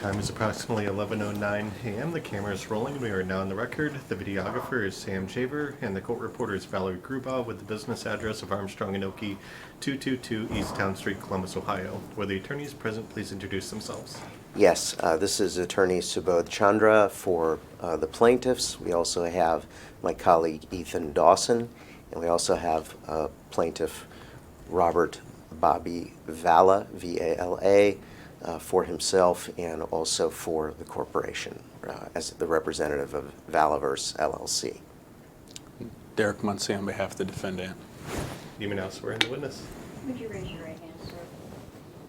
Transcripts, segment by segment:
time is approximately 11:09 a.m. The camera is rolling and we are now on the record. The videographer is Sam Shaver and the court reporter is Valerie Grubaugh with the business address of Armstrong and Oakey, 222 East Town Street, Columbus, Ohio. Will the attorneys present please introduce themselves? Yes, this is attorney Subodh Chandra for the plaintiffs. We also have my colleague Ethan Dawson, and we also have plaintiff Robert Bobby Vala, V-A-L-A, for himself and also for the corporation as the representative of Valaverse LLC. Derek Muncie on behalf of the defendant. You may now swear in the witness. Would you raise your right hand, sir?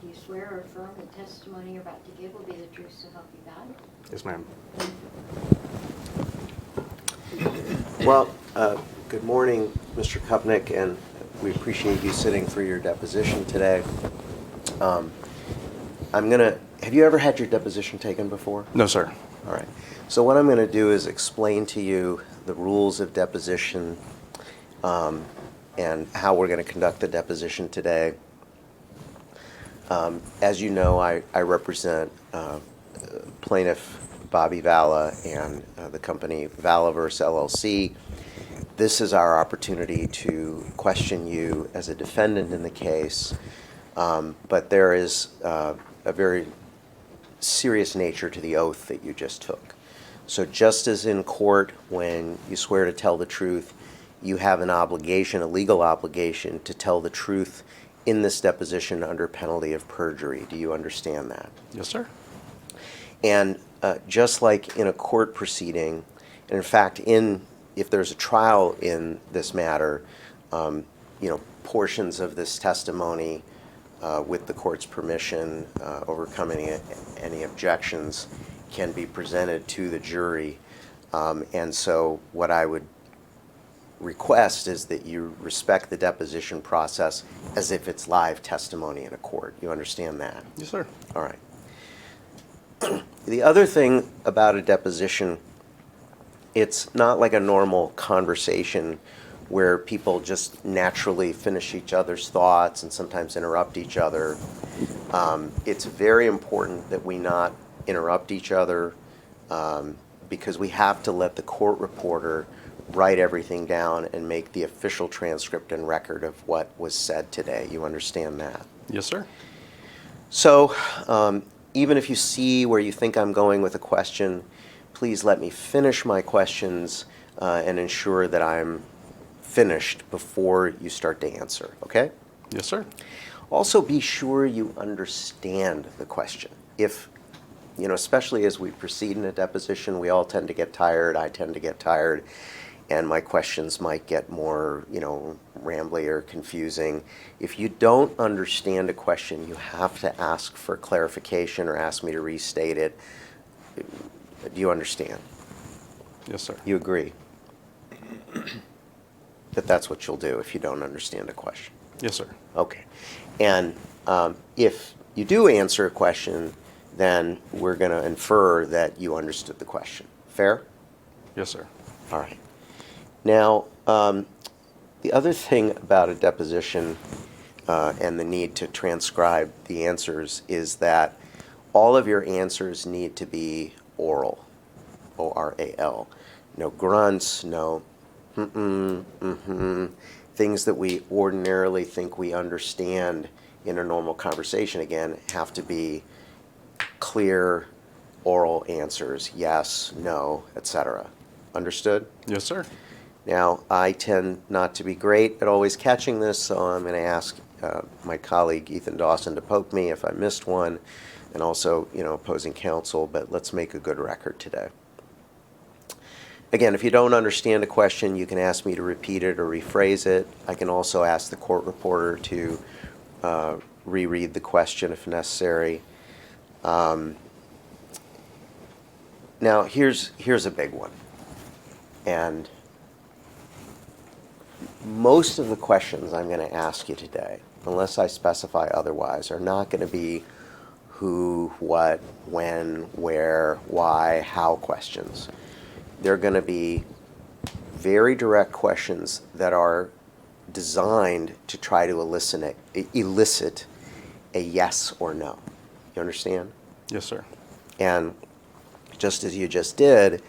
Do you swear or affirm the testimony you're about to give will be the truth so help you God? Yes, ma'am. Well, good morning, Mr. Koepnick, and we appreciate you sitting for your deposition today. Have you ever had your deposition taken before? No, sir. All right. So what I'm going to do is explain to you the rules of deposition and how we're going to conduct the deposition today. As you know, I represent plaintiff Bobby Vala and the company Valaverse LLC. This is our opportunity to question you as a defendant in the case, but there is a very serious nature to the oath that you just took. So just as in court, when you swear to tell the truth, you have an obligation, a legal obligation, to tell the truth in this deposition under penalty of perjury. Do you understand that? Yes, sir. And just like in a court proceeding, and in fact, if there's a trial in this matter, portions of this testimony, with the court's permission, overcoming any objections, can be presented to the jury. And so what I would request is that you respect the deposition process as if it's live testimony in a court. You understand that? Yes, sir. All right. The other thing about a deposition, it's not like a normal conversation where people just naturally finish each other's thoughts and sometimes interrupt each other. It's very important that we not interrupt each other because we have to let the court reporter write everything down and make the official transcript and record of what was said today. You understand that? Yes, sir. So even if you see where you think I'm going with a question, please let me finish my questions and ensure that I'm finished before you start to answer, okay? Yes, sir. Also be sure you understand the question. If, especially as we proceed in a deposition, we all tend to get tired, I tend to get tired, and my questions might get more, rambly or confusing. If you don't understand a question, you have to ask for clarification or ask me to restate it. Do you understand? Yes, sir. You agree that that's what you'll do if you don't understand a question? Yes, sir. Okay. And if you do answer a question, then we're going to infer that you understood the question. Fair? Yes, sir. All right. Now, the other thing about a deposition and the need to transcribe the answers is that all of your answers need to be oral, O-R-A-L. No grunts, no things that we ordinarily think we understand in a normal conversation, again, have to be clear oral answers, yes, no, etc. Understood? Yes, sir. Now, I tend not to be great at always catching this, so I'm going to ask my colleague Ethan Dawson to poke me if I missed one, and also, opposing counsel, but let's make a good record today. Again, if you don't understand a question, you can ask me to repeat it or rephrase it. I can also ask the court reporter to reread the question if necessary. Now, here's a big one. And most of the questions I'm going to ask you today, unless I specify otherwise, are not going to be who, what, when, where, why, how questions. They're going to be very direct questions that are designed to try to elicit a yes or no. You understand? Yes, sir. And just as you just did,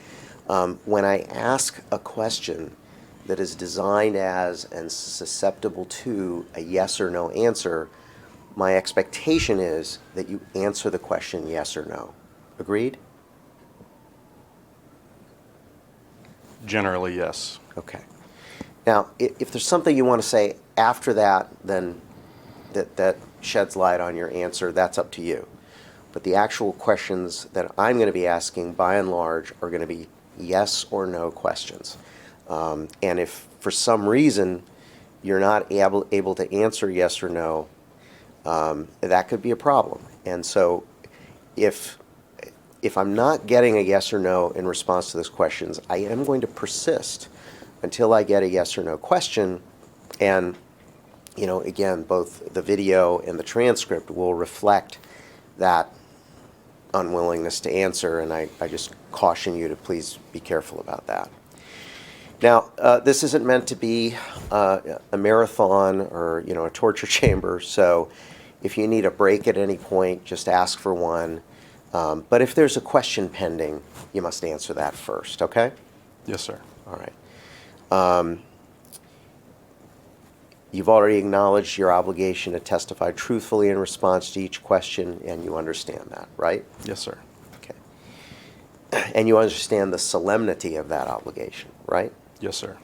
when I ask a question that is designed as and susceptible to a yes or no answer, my expectation is that you answer the question yes or no. Agreed? Generally, yes. Okay. Now, if there's something you want to say after that, then that sheds light on your answer, that's up to you. But the actual questions that I'm going to be asking, by and large, are going to be yes or no questions. And if for some reason you're not able to answer yes or no, that could be a problem. And so if I'm not getting a yes or no in response to those questions, I am going to persist until I get a yes or no question. And, you know, again, both the video and the transcript will reflect that unwillingness to answer, and I just caution you to please be careful about that. Now, this isn't meant to be a marathon or, you know, a torture chamber, so if you need a break at any point, just ask for one. But if there's a question pending, you must answer that first, okay? Yes, sir. All right. You've already acknowledged your obligation to testify truthfully in response to each question, and you understand that, right? Yes, sir. Okay. And you understand the solemnity of that obligation, right? Yes, sir.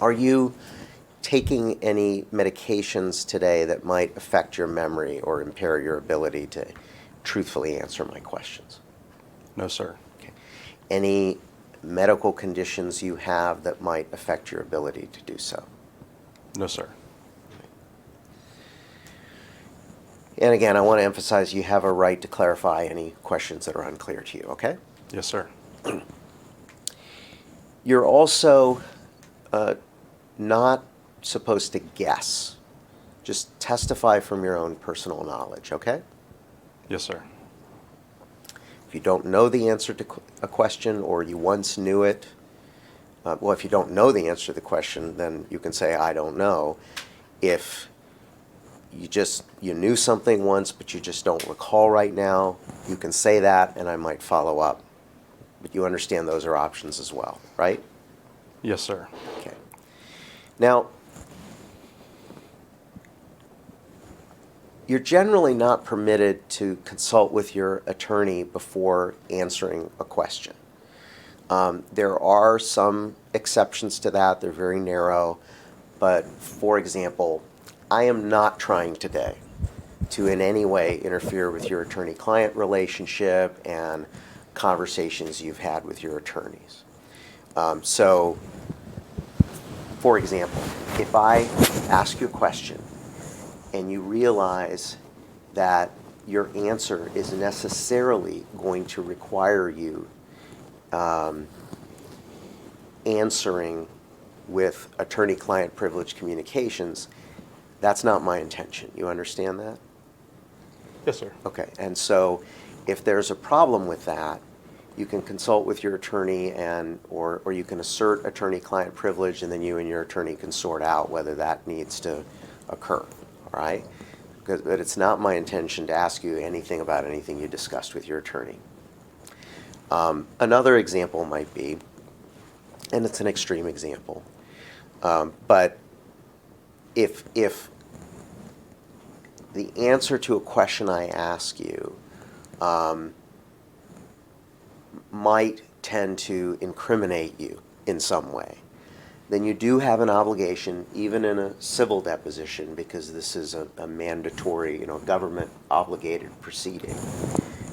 Are you taking any medications today that might affect your memory or impair your ability to truthfully answer my questions? No, sir. Okay. Any medical conditions you have that might affect your ability to do so? No, sir. And again, I want to emphasize you have a right to clarify any questions that are unclear to you, okay? Yes, sir. You're also not supposed to guess. Just testify from your own personal knowledge, okay? Yes, sir. If you don't know the answer to a question or you once knew it, well, if you don't know the answer to the question, then you can say, I don't know. If you knew something once, but you just don't recall right now, you can say that and I might follow up. But you understand those are options as well, right? Yes, sir. Okay. Now, you're generally not permitted to consult with your attorney before answering a question. There are some exceptions to that. They're very narrow. But, for example, I am not trying today to in any way interfere with your attorney-client relationship and conversations you've had with your attorneys. So, for example, if I ask you a question and you realize that your answer is necessarily going to require you answering with attorney-client privilege communications, that's not my intention. You understand that? Yes, sir. Okay, and so if there's a problem with that, you can consult with your attorney or you can assert attorney-client privilege, and then you and your attorney can sort out whether that needs to occur, all right? But it's not my intention to ask you anything about anything you discussed with your attorney. Another example might be, and it's an extreme example, but if the answer to a question I ask you might tend to incriminate you in some way, then you do have an obligation, even in a civil deposition, because this is a mandatory, government obligated proceeding.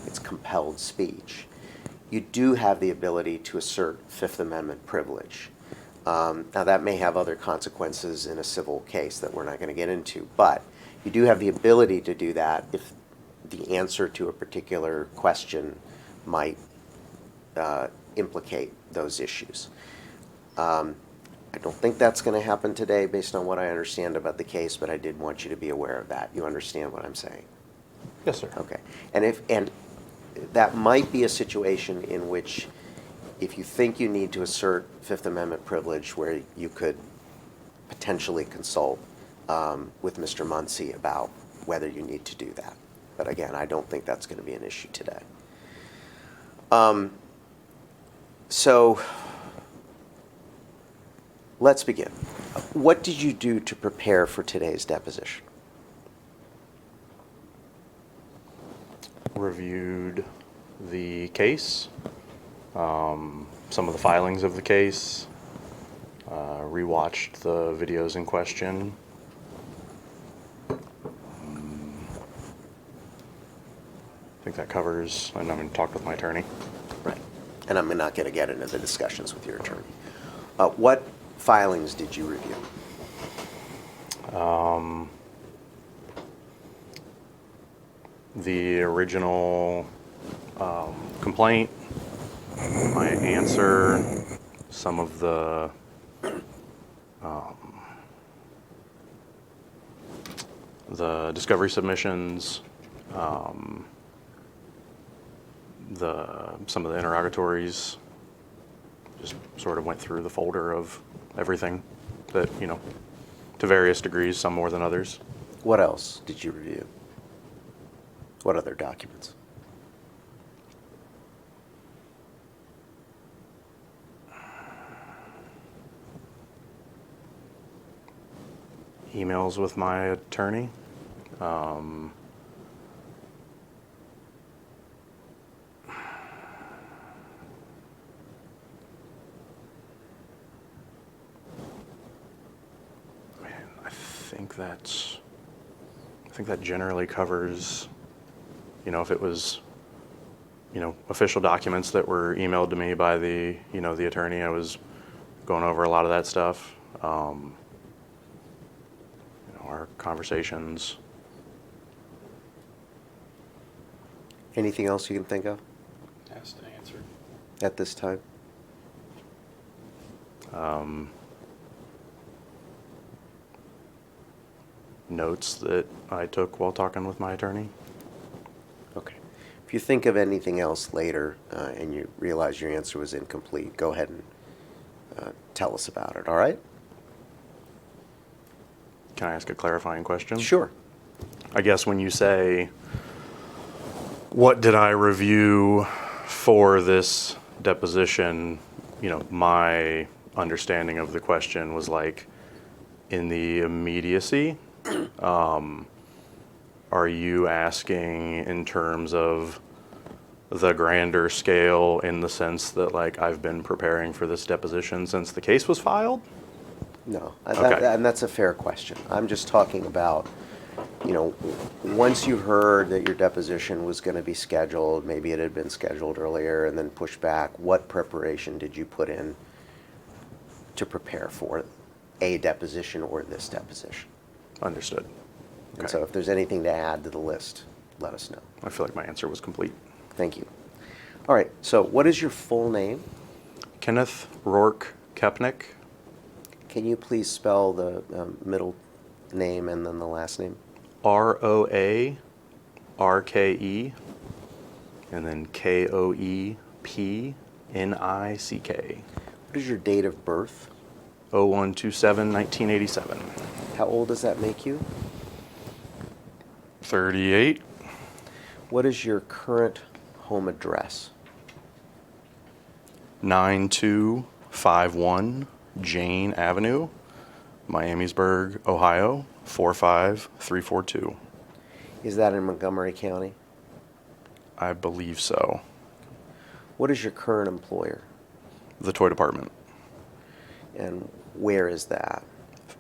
It's compelled speech. You do have the ability to assert Fifth Amendment privilege. Now that may have other consequences in a civil case that we're not going to get into, but you do have the ability to do that if the answer to a particular question might implicate those issues. I don't think that's going to happen today based on what I understand about the case, but I did want you to be aware of that. You understand what I'm saying? Yes, sir. Okay. And that might be a situation in which if you think you need to assert Fifth Amendment privilege, where you could potentially consult with Mr. Muncy about whether you need to do that. But again, I don't think that's going to be an issue today. So let's begin. What did you do to prepare for today's deposition? Reviewed the case, some of the filings of the case, rewatched the videos in question. I think that covers, and I'm going to talk with my attorney. Right. And I'm not going to get into the discussions with your attorney. What filings did you review? The original complaint, my answer, some of the discovery submissions, some of the interrogatories. Just sort of went through the folder of everything that, to various degrees, some more than others. What else did you review? What other documents? Emails with my attorney. I think that generally covers, if it was, official documents that were emailed to me by the attorney. I was going over a lot of that stuff. Our conversations. Anything else you can think of Asked and answered. at this time? Notes that I took while talking with my attorney. Okay. If you think of anything else later and you realize your answer was incomplete, go ahead and tell us about it, all right? Can I ask a clarifying question? Sure. I guess when you say, what did I review for this deposition, my understanding of the question was like, in the immediacy, are you asking in terms of the grander scale in the sense that like I've been preparing for this deposition since the case was filed? No, Okay. and that's a fair question. I'm just talking about, once you heard that your deposition was going to be scheduled, maybe it had been scheduled earlier and then pushed back, what preparation did you put in to prepare for a deposition or this deposition? Understood. And Okay. so if there's anything to add to the list, let us know. I feel like my answer was complete. Thank you. All right, so what is your full name? Kenneth Koepnick. Can you please spell the middle name and then the last name? Roarke, and then Koepnick. What is your date of birth? 01/27/1987. How old does that make you? 38. What is your current home address? 9251 Jane Avenue, Miamisburg, Ohio, 45342. Is that in Montgomery County? I believe so. What is your current employer? The toy department. And where is that?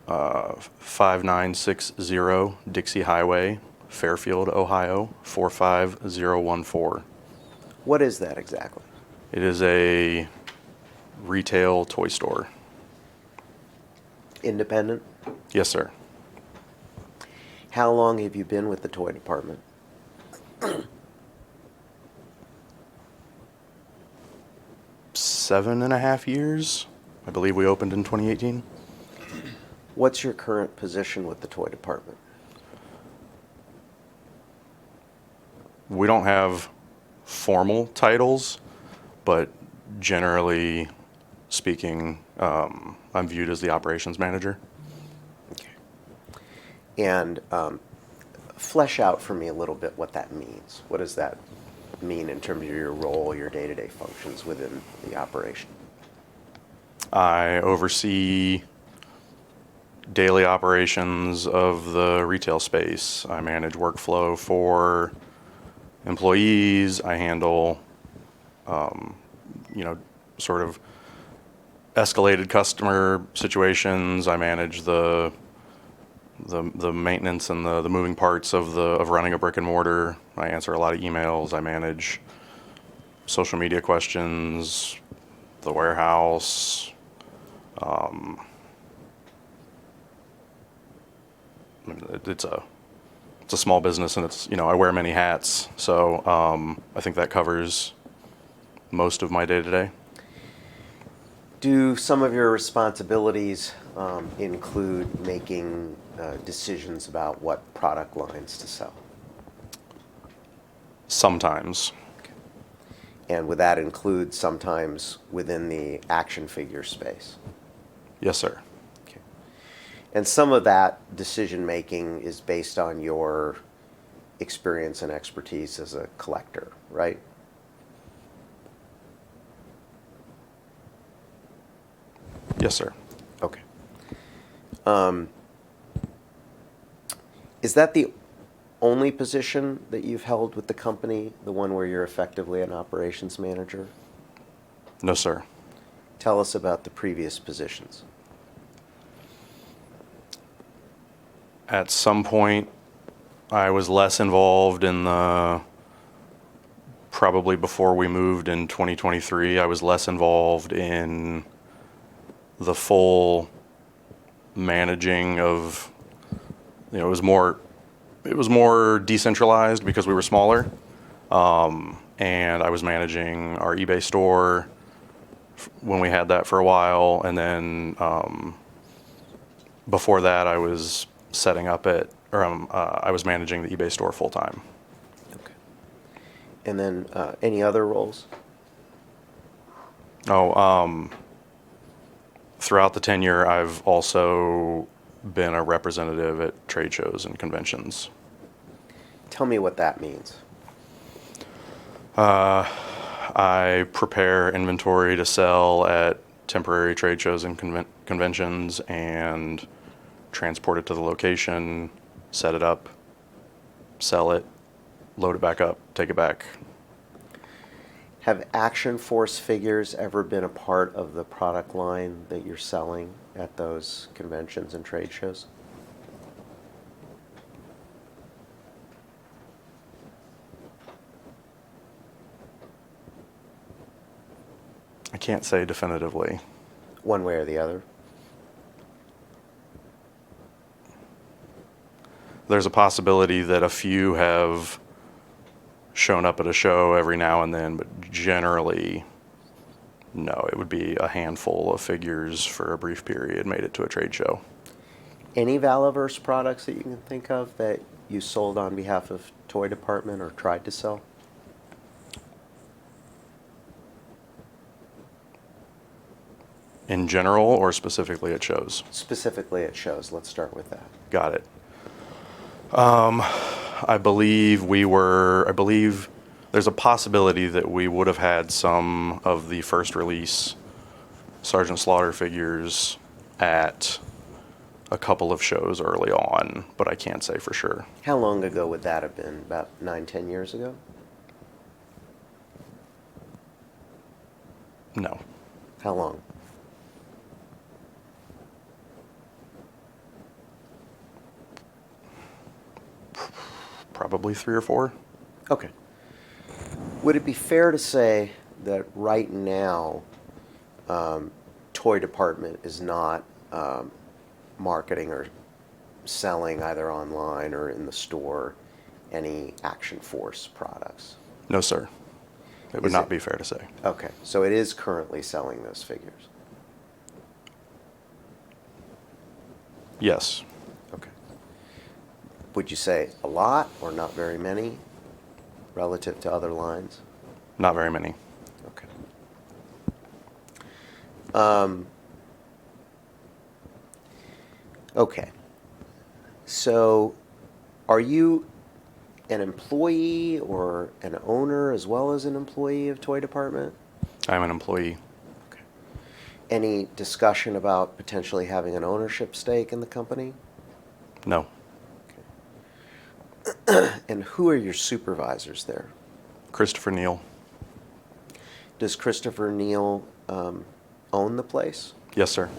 5960 Dixie Highway, Fairfield, Ohio, 45014. What is that exactly? It is a retail toy store. Independent? Yes, sir. How long have you been with the toy department? 7.5 years. I believe we opened in 2018. What's your current position with the toy department? We don't have formal titles, but generally speaking, I'm viewed as the operations manager. Okay. And Flesh out for me a little bit what that means. What does that mean in terms of your role, your day-to-day functions within the operation? I oversee daily operations of the retail space. I manage workflow for employees. I handle, sort of escalated customer situations. I manage the maintenance and the moving parts of running a brick and mortar. I answer a lot of emails. I manage social media questions, the warehouse. It's a small business, and it's, I wear many hats. So I think that covers most of my day-to-day. Do some of your responsibilities include making decisions about what product lines to sell? Sometimes. And would that include sometimes within the action figure space? Yes, sir. Okay. And some of that decision making is based on your experience and expertise as a collector, right? Yes, sir. Okay. Is that the only position that you've held with the company, the one where you're effectively an operations manager? No, sir. Tell us about the previous positions. At some point, I was less involved in probably before we moved in 2023, I was less involved in the full managing of, it was more decentralized because we were smaller. And I was managing our eBay store when we had that for a while. And then before that, I was I was managing the eBay store full time. Okay. And then any other roles? Throughout the tenure, I've also been a representative at trade shows and conventions. Tell me what that means. I prepare inventory to sell at temporary trade shows and conventions and transport it to the location, set it up, sell it, load it back up, take it back. Have action force figures ever been a part of the product line that you're selling at those conventions and trade shows? I can't say definitively. One way or the other? There's a possibility that a few have shown up at a show every now and then, but generally, no. It would be a handful of figures for a brief period made it to a trade show. Any Valaverse products that you can think of that you sold on behalf of Toy Department or tried to sell? In general or specifically at shows? Specifically at shows. Let's start with that. Got it. I believe there's a possibility that we would have had some of the first release Sergeant Slaughter figures at a couple of shows early on, but I can't say for sure. How long ago would that have been? About 9-10 years ago? No. How long? Probably 3 or 4. Okay. Would it be fair to say that right now, Toy Department is not marketing or selling either online or in the store any Action Force products? No, sir. It would not be fair to say. Okay, so it is currently selling those figures? Yes. Okay. Would you say a lot or not very many relative to other lines? Not very many. Okay. Okay. So Are you an employee or an owner as well as an employee of Toy Department? I'm an employee. Okay. Any discussion about potentially having an ownership stake in the company? No. And who are your supervisors there? Christopher Neal. Does Christopher Neal own the place? Yes, sir.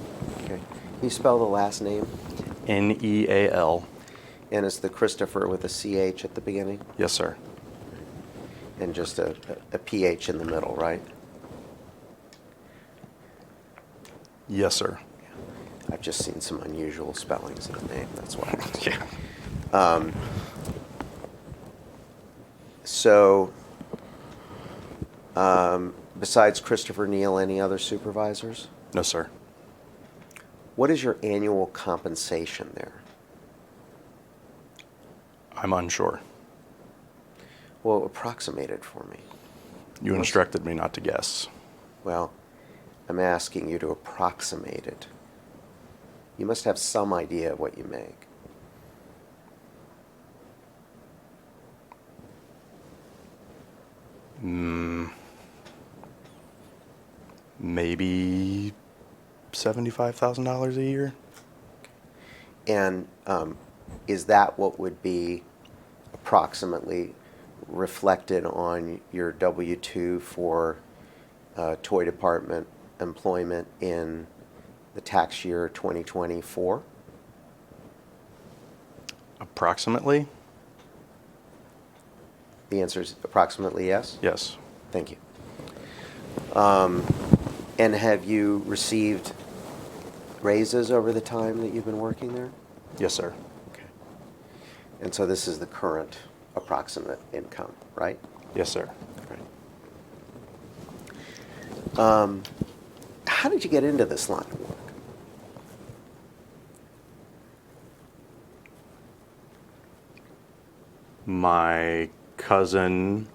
Okay. Can you spell the last name? Neal. And is the Christopher with a CH at the beginning? Yes, sir. And just a PH in the middle, right? Yes, sir. I've just seen some unusual spellings in the name, that's why. Yeah. So, besides Christopher Neal, any other supervisors? No, sir. What is your annual compensation there? I'm unsure. Well, approximate it for me. You instructed me not to guess. Well, I'm asking you to approximate it. You must have some idea of what you make. Maybe $75,000 a year? And is that what would be approximately reflected on your W-2 for Toy Department employment in the tax year 2024? Approximately? The answer is approximately yes? Yes. Thank you. And have you received raises over the time that you've been working there? Yes, sir. Okay. And so this is the current approximate income, right? Yes, sir. Right. How did you get into this line of work? My cousin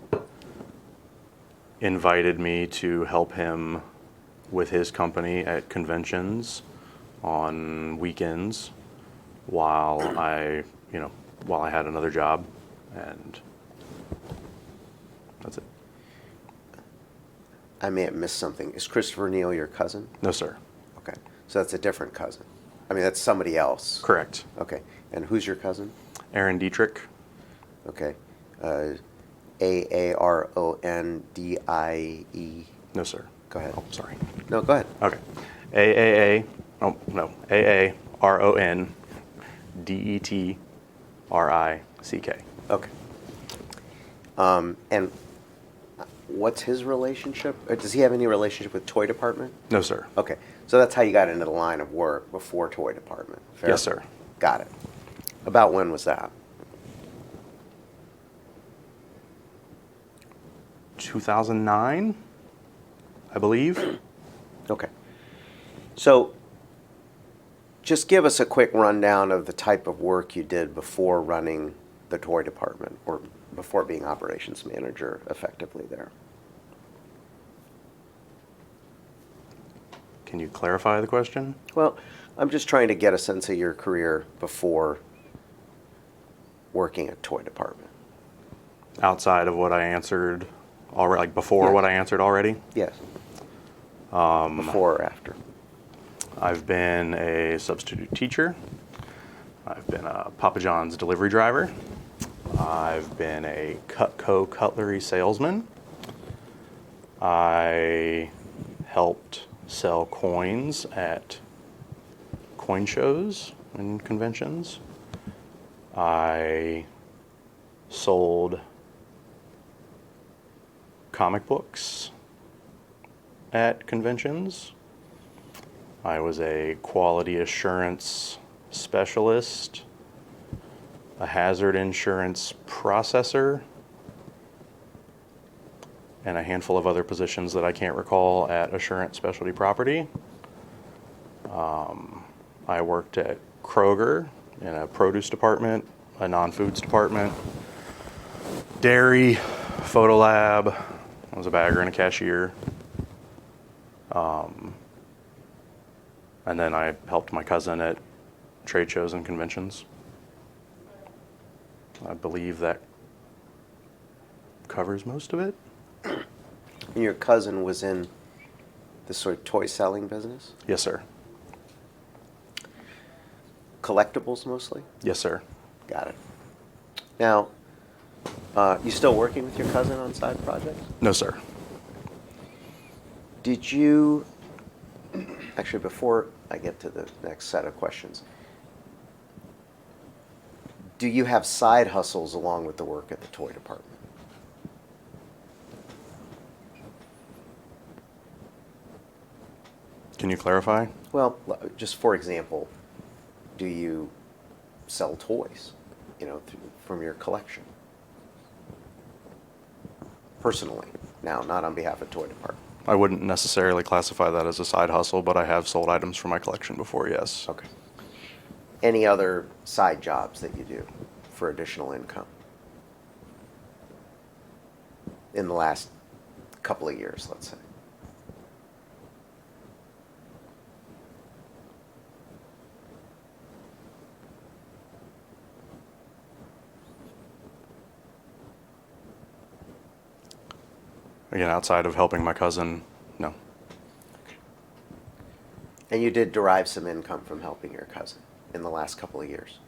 invited me to help him with his company at conventions on weekends while I had another job, and that's it. I may have missed something. Is Christopher Neal your cousin? No, sir. Okay. So that's a different cousin. I mean, that's somebody else. Correct. Okay. And who's your cousin? Aaron Dietrich. Okay. Aarondie. No, sir. Go ahead. Oh, sorry. No, go ahead. Okay. Aarondettrick. Okay. And what's his relationship? Does he have any relationship with Toy Department? No, sir. Okay. So that's how you got into the line of work before Toy Department. Fair? Yes, sir. Got it. About when was that? 2009, I believe. Okay. So just give us a quick rundown of the type of work you did before running the Toy Department or before being operations manager effectively there. Can you clarify the question? Well, I'm just trying to get a sense of your career before working at Toy Department. Outside of what I answered already, like before Yeah. what I answered already? Yes. Before or after? I've been a substitute teacher. I've been a Papa John's delivery driver. I've been a Cutco cutlery salesman. I helped sell coins at coin shows and conventions. I sold comic books at conventions. I was a quality assurance specialist, a hazard insurance processor, and a handful of other positions that I can't recall at Assurance Specialty Property. I worked at Kroger in a produce department, a non-foods department, dairy, photo lab. I was a bagger and a cashier. And then I helped my cousin at trade shows and conventions. I believe that covers most of it. And your cousin was in this sort of toy selling business? Yes, sir. Collectibles mostly? Yes, sir. Got it. Now, you still working with your cousin on side projects? No, sir. Did you, actually before I get to the next set of questions, do you have side hustles along with the work at the toy department? Can you clarify? Well, just for example, do you sell toys, from your collection? Personally, now, not on behalf of toy department. I wouldn't necessarily classify that as a side hustle, but I have sold items from my collection before, yes. Okay. Any other side jobs that you do for additional income in the last couple of years, let's say? Again, outside of helping my cousin, no. And you did derive some income from helping your cousin in the last couple of years?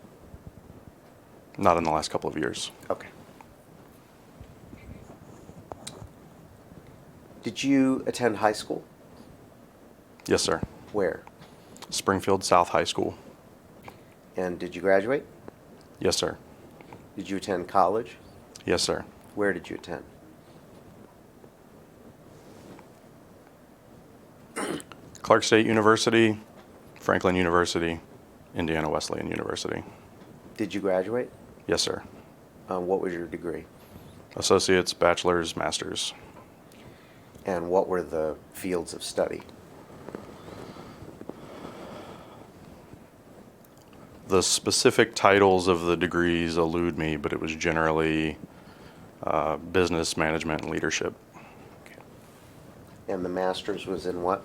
Not in the last couple of years. Okay. Did you attend high school? Yes, sir. Where? Springfield South High School. And did you graduate? Yes, sir. Did you attend college? Yes, sir. Where did you attend? Clark State University, Franklin University, Indiana Wesleyan University. Did you graduate? Yes, sir. What was your degree? Associates, bachelor's, master's. And what were the fields of study? The specific titles of the degrees elude me, but it was generally business management and leadership. And the master's was in what?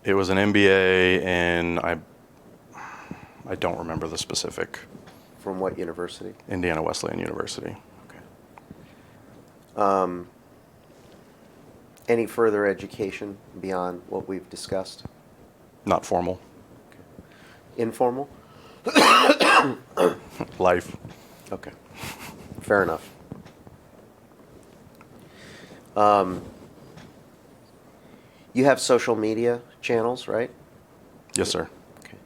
It was an MBA, and I don't remember the specific. From what university? Indiana Wesleyan University. Okay. Any further education beyond what we've discussed? Not formal. Informal? Life. Okay. Fair enough. You have social media channels, right? Yes, sir. Okay.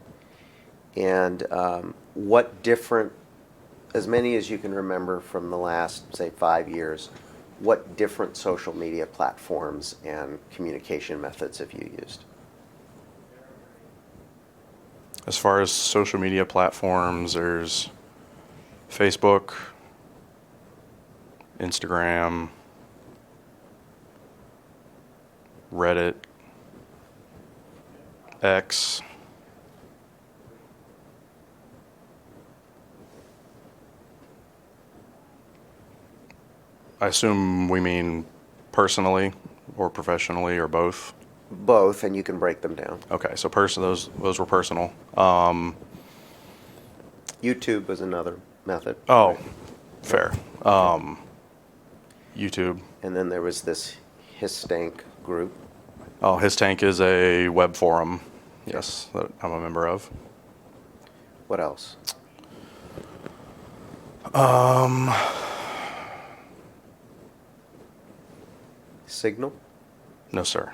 And what different, as many as you can remember from the last, say, 5 years, what different social media platforms and communication methods have you used? As far as social media platforms, there's Facebook, Instagram, Reddit, X. I assume we mean personally or professionally or both. Both, and you can break them down. Okay, so those were personal. YouTube was another method. Oh, fair. YouTube. And then there was this Histank group. Oh, His Tank is a web forum, yes, that I'm a member of. What else? Signal? No, sir.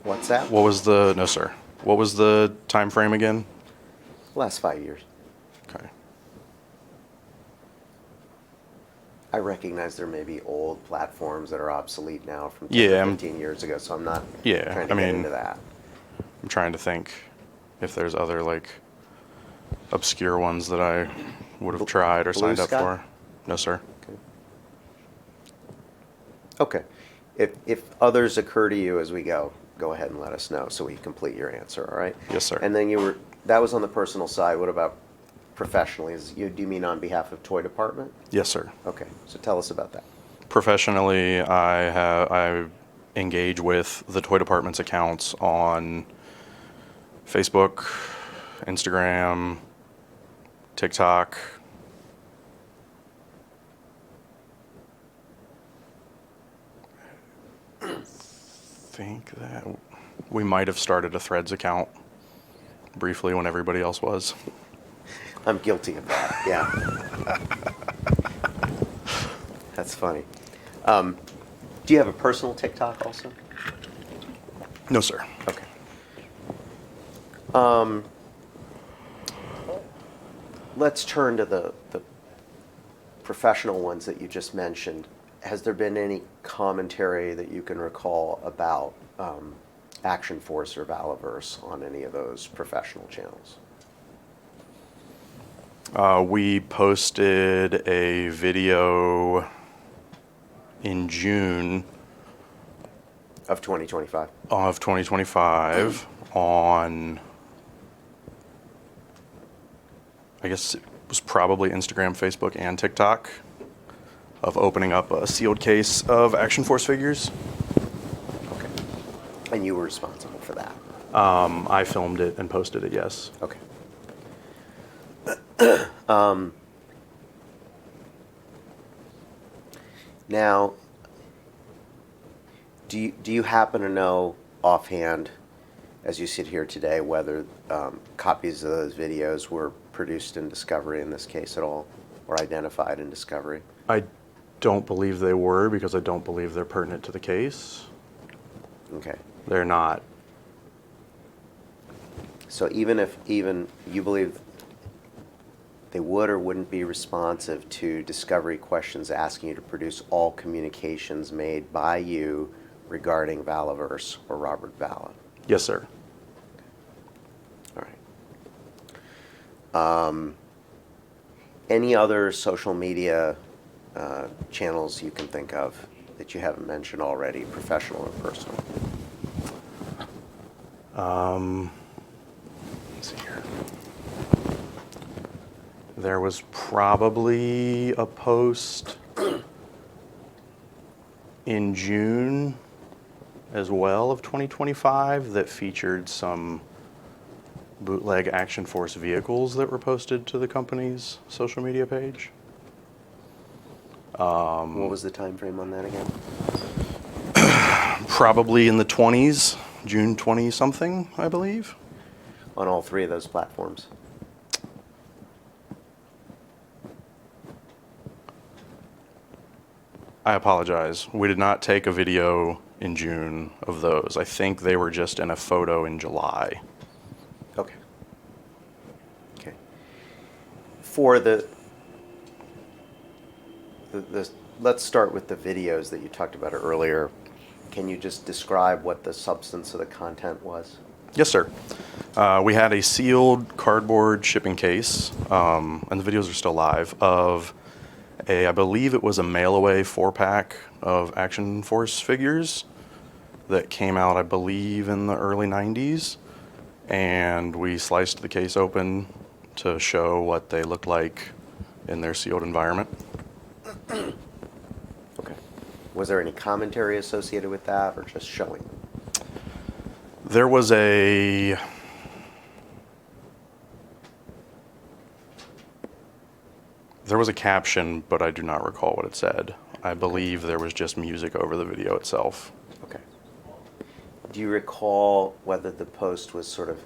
WhatsApp? No, sir. What was the time frame again? Last 5 years. Okay. I recognize there may be old platforms that are obsolete now from 10 Yeah, or 15 years ago, so I'm not Yeah, trying to I get mean- into that. I'm trying to think if there's other obscure ones that I would have tried or Blue signed up Sky? for. No, sir. Okay. If others occur to you as we go ahead and let us know so we complete your answer, all right? Yes, sir. And then that was on the personal side. What about professionally? Do you mean on behalf of Toy Department? Yes, sir. Okay, so tell us about that. Professionally, I engage with the toy department's accounts on Facebook, Instagram, TikTok. I think that we might have started a Threads account briefly when everybody else was. I'm guilty of that, yeah. That's funny. Do you have a personal TikTok also? No, sir. Okay. Let's turn to the professional ones that you just mentioned. Has there been any commentary that you can recall about Action Force or Valaverse on any of those professional channels? We posted a video in June Of 2025? of 2025 on, I guess it was probably Instagram, Facebook, and TikTok, of opening up a sealed case of Action Force figures. Okay. And you were responsible for that? I filmed it and posted it, yes. Okay. Now, do you happen to know offhand, as you sit here today, whether copies of those videos were produced in discovery in this case at all, or identified in discovery? I don't believe they were, because I don't believe they're pertinent to the case. Okay. They're not. So even you believe they would or wouldn't be responsive to discovery questions asking you to produce all communications made by you regarding Valaverse or Robert Vala? Yes, sir. All right. Any other social media channels you can think of that you haven't mentioned already, professional or personal? Let's see here. There was probably a post in June as well of 2025 that featured some bootleg Action Force vehicles that were posted to the company's social media page. What was the time frame on that again? Probably in the 20s, June 20 something, I believe. On all three of those platforms? I apologize. We did not take a video in June of those. I think they were just in a photo in July. Okay. Okay. For let's start with the videos that you talked about earlier. Can you just describe what the substance of the content was? Yes, sir. We had a sealed cardboard shipping case, and the videos are still live, of I believe it was a mail-away 4-pack of Action Force figures that came out, I believe, in the early 90s. And we sliced the case open to show what they looked like in their sealed environment. Okay. Was there any commentary associated with that, or just showing them? There was a caption, but I do not recall what it said. I believe there was just music over the video itself. Okay. Do you recall whether the post was sort of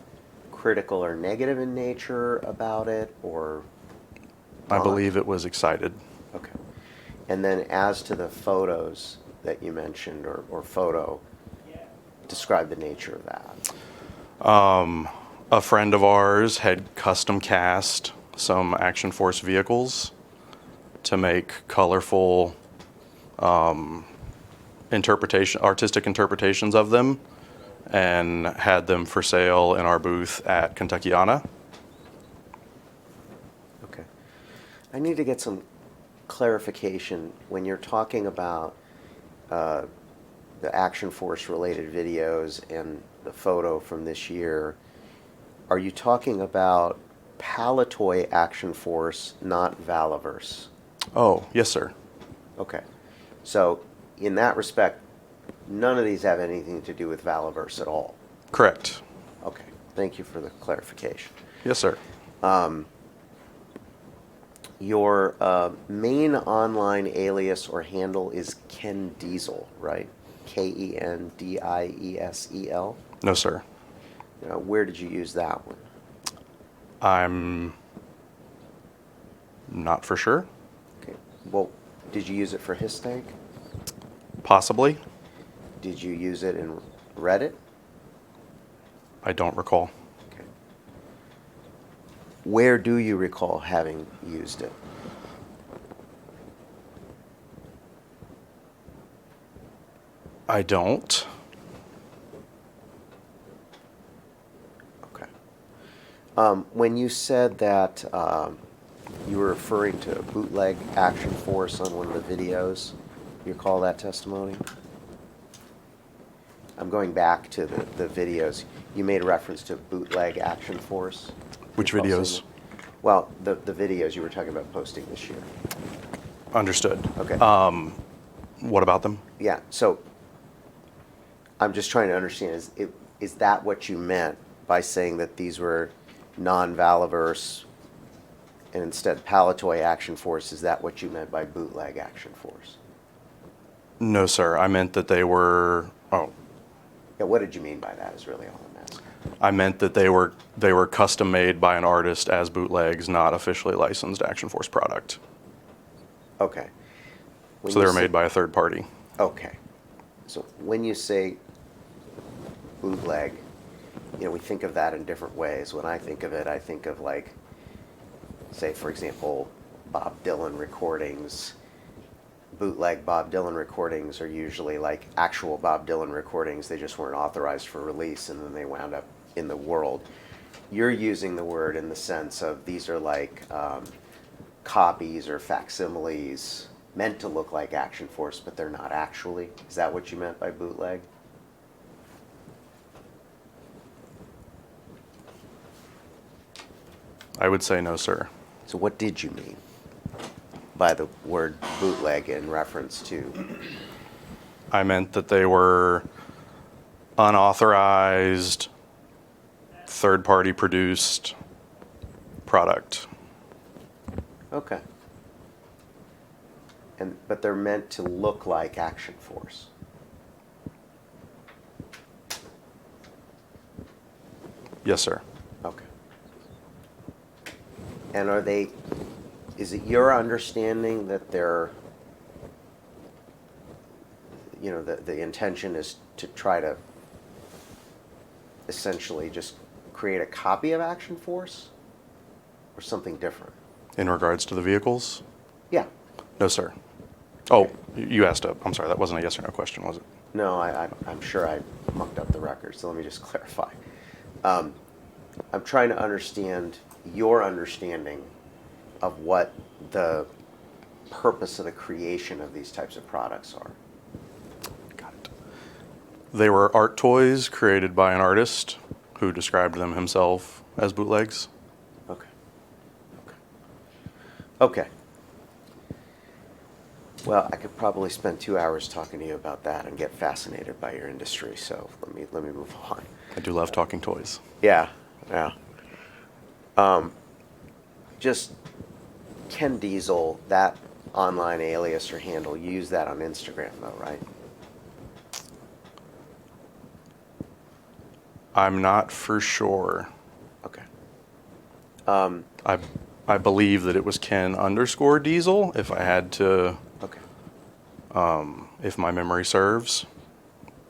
critical or negative in nature about it, or? I believe it was excited. Okay. And then as to the photos that you mentioned, or photo, describe the nature of that. A friend of ours had custom cast some Action Force vehicles to make colorful artistic interpretations of them, and had them for sale in our booth at Kentuckiana. Okay. I need to get some clarification when you're talking about the Action Force related videos and the photo from this year. Are you talking about Palatoy Action Force, not Valaverse? Oh, yes, sir. Okay. So in that respect, none of these have anything to do with Valaverse at all? Correct. Okay. Thank you for the clarification. Yes, sir. Your main online alias or handle is Ken Diesel, right? Kendiesel. No, sir. Where did you use that one? I'm not for sure. Okay. Well, did you use it for Histag? Possibly. Did you use it in Reddit? I don't recall. Okay. Where do you recall having used it? I don't. Okay. When you said that you were referring to a bootleg action force on one of the videos, you recall that testimony? I'm going back to the videos. You made a reference to bootleg action force. Which Recall videos? seeing it? Well, the videos you were talking about posting this year. Understood. Okay. What about them? Yeah, so I'm just trying to understand, is that what you meant by saying that these were non-Valaverse and instead Palatoy action force? Is that what you meant by bootleg action force? No, sir. I meant that they were. Oh, Yeah, what did you mean by that is really all I'm asking. I meant that they were custom made by an artist as bootlegs, not officially licensed Action Force product. Okay. When So they you were say- made by a third party. Okay. So when you say bootleg, we think of that in different ways. When I think of it, I think of like, say, for example, Bob Dylan recordings. Bootleg Bob Dylan recordings are usually like actual Bob Dylan recordings. They just weren't authorized for release, and then they wound up in the world. You're using the word in the sense of these are like copies or facsimiles meant to look like Action Force, but they're not actually. Is that what you meant by bootleg? I would say no, sir. So what did you mean by the word bootleg in reference to? I meant that they were unauthorized, third party produced product. Okay. But they're meant to look like Action Force. Yes, sir. Okay. And is it your understanding that they're, the intention is to try to essentially just create a copy of Action Force or something different? In regards to the vehicles? Yeah. No, sir. Oh, you asked I'm sorry, that wasn't a yes or no question, was it? No, I'm sure I mucked up the record, so let me just clarify. I'm trying to understand your understanding of what the purpose of the creation of these types of products are. Got it. They were art toys created by an artist who described them himself as bootlegs. Okay. Okay. Well, I could probably spend 2 hours talking to you about that and get fascinated by your industry, so let me move on. I do love talking toys. Yeah. Just Ken Diesel, that online alias or handle, you use that on Instagram though, right? I'm not for sure. Okay. I believe that it was Ken_Diesel, if I had to, Okay. if my memory serves,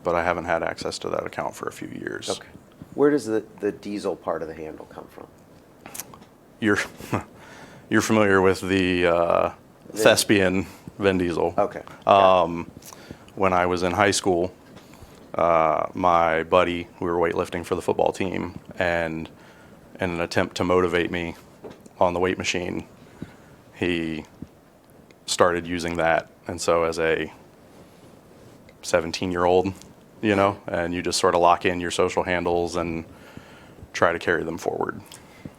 but I haven't had access to that account for a few years. Okay. Where does the Diesel part of the handle come from? You're familiar with the thespian Vin Diesel. Okay. When I was in high school, my buddy, we were weightlifting for the football team, and in an attempt to motivate me on the weight machine, he started using that. And so as a 17-year-old, and you just sort of lock in your social handles and try to carry them forward.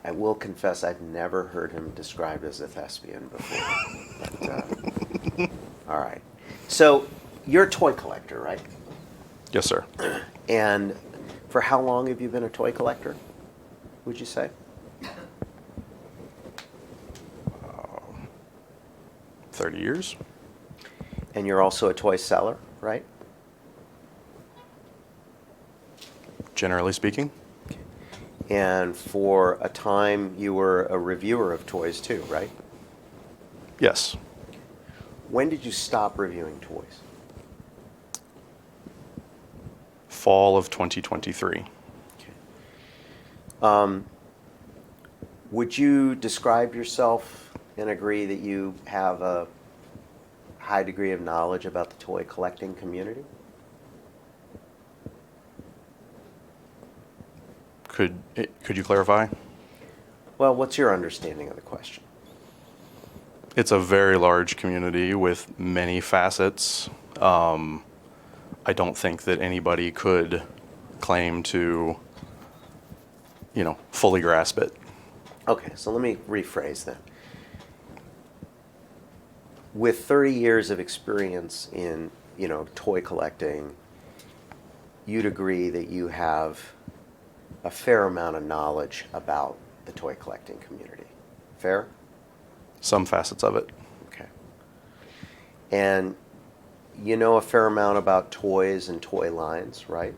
I will confess I've never heard him described as a thespian before. But, all right. So you're a toy collector, right? Yes, sir. And for how long have you been a toy collector, would you say? 30 years. And you're also a toy seller, right? Generally speaking. And for a time, you were a reviewer of toys too, right? Yes. When did you stop reviewing toys? Fall of 2023. Would you describe yourself and agree that you have a high degree of knowledge about the toy collecting community? Could you clarify? Well, what's your understanding of the question? It's a very large community with many facets. I don't think that anybody could claim to, fully grasp it. Okay, so let me rephrase then. With 30 years of experience in, toy collecting, you'd agree that you have a fair amount of knowledge about the toy collecting community. Fair? Some facets of it. Okay. And you know a fair amount about toys and toy lines, right?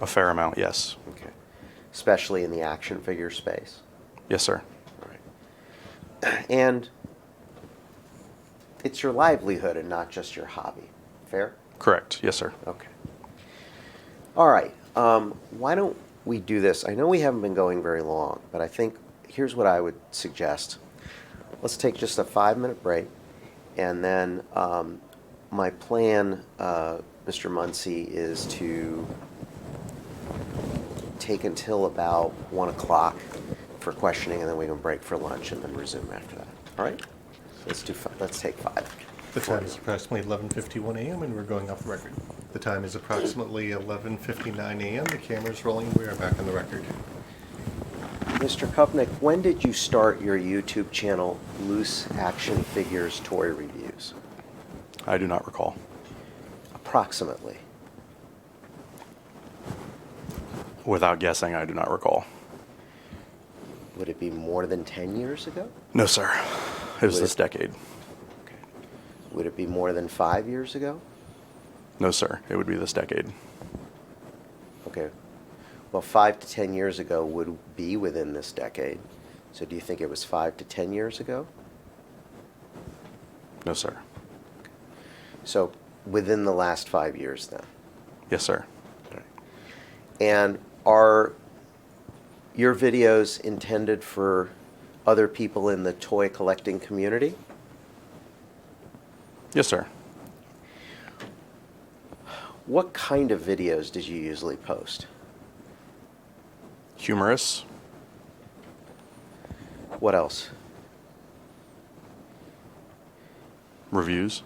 A fair amount, yes. Okay. Especially in the action figure space. Yes, sir. All right. And it's your livelihood and not just your hobby. Fair? Correct. Yes, sir. Okay. All right. Why don't we do this? I know we haven't been going very long, but I think here's what I would suggest. Let's take just a 5-minute break, and then my plan, Mr. Muncy, is to take until about 1 o'clock for questioning, and then we can break for lunch and then resume after that. All right? Let's take 5. The time is approximately 11:51 a.m. and we're going off the record. The time is approximately 11:59 a.m. The camera's rolling. We are back on the record. Mr. Koepnick, when did you start your YouTube channel, Loose Action Figures Toy Reviews? I do not recall. Approximately. Without guessing, I do not recall. Would it be more than 10 years ago? No, sir. It was Would this decade. Okay. Would it be more than 5 years ago? No, sir. It would be this decade. Okay. Well, 5 to 10 years ago would be within this decade. So do you think it was 5 to 10 years ago? No, sir. So within the last 5 years then? Yes, sir. All right. And are your videos intended for other people in the toy collecting community? Yes, sir. What kind of videos did you usually post? Humorous. What else? Reviews.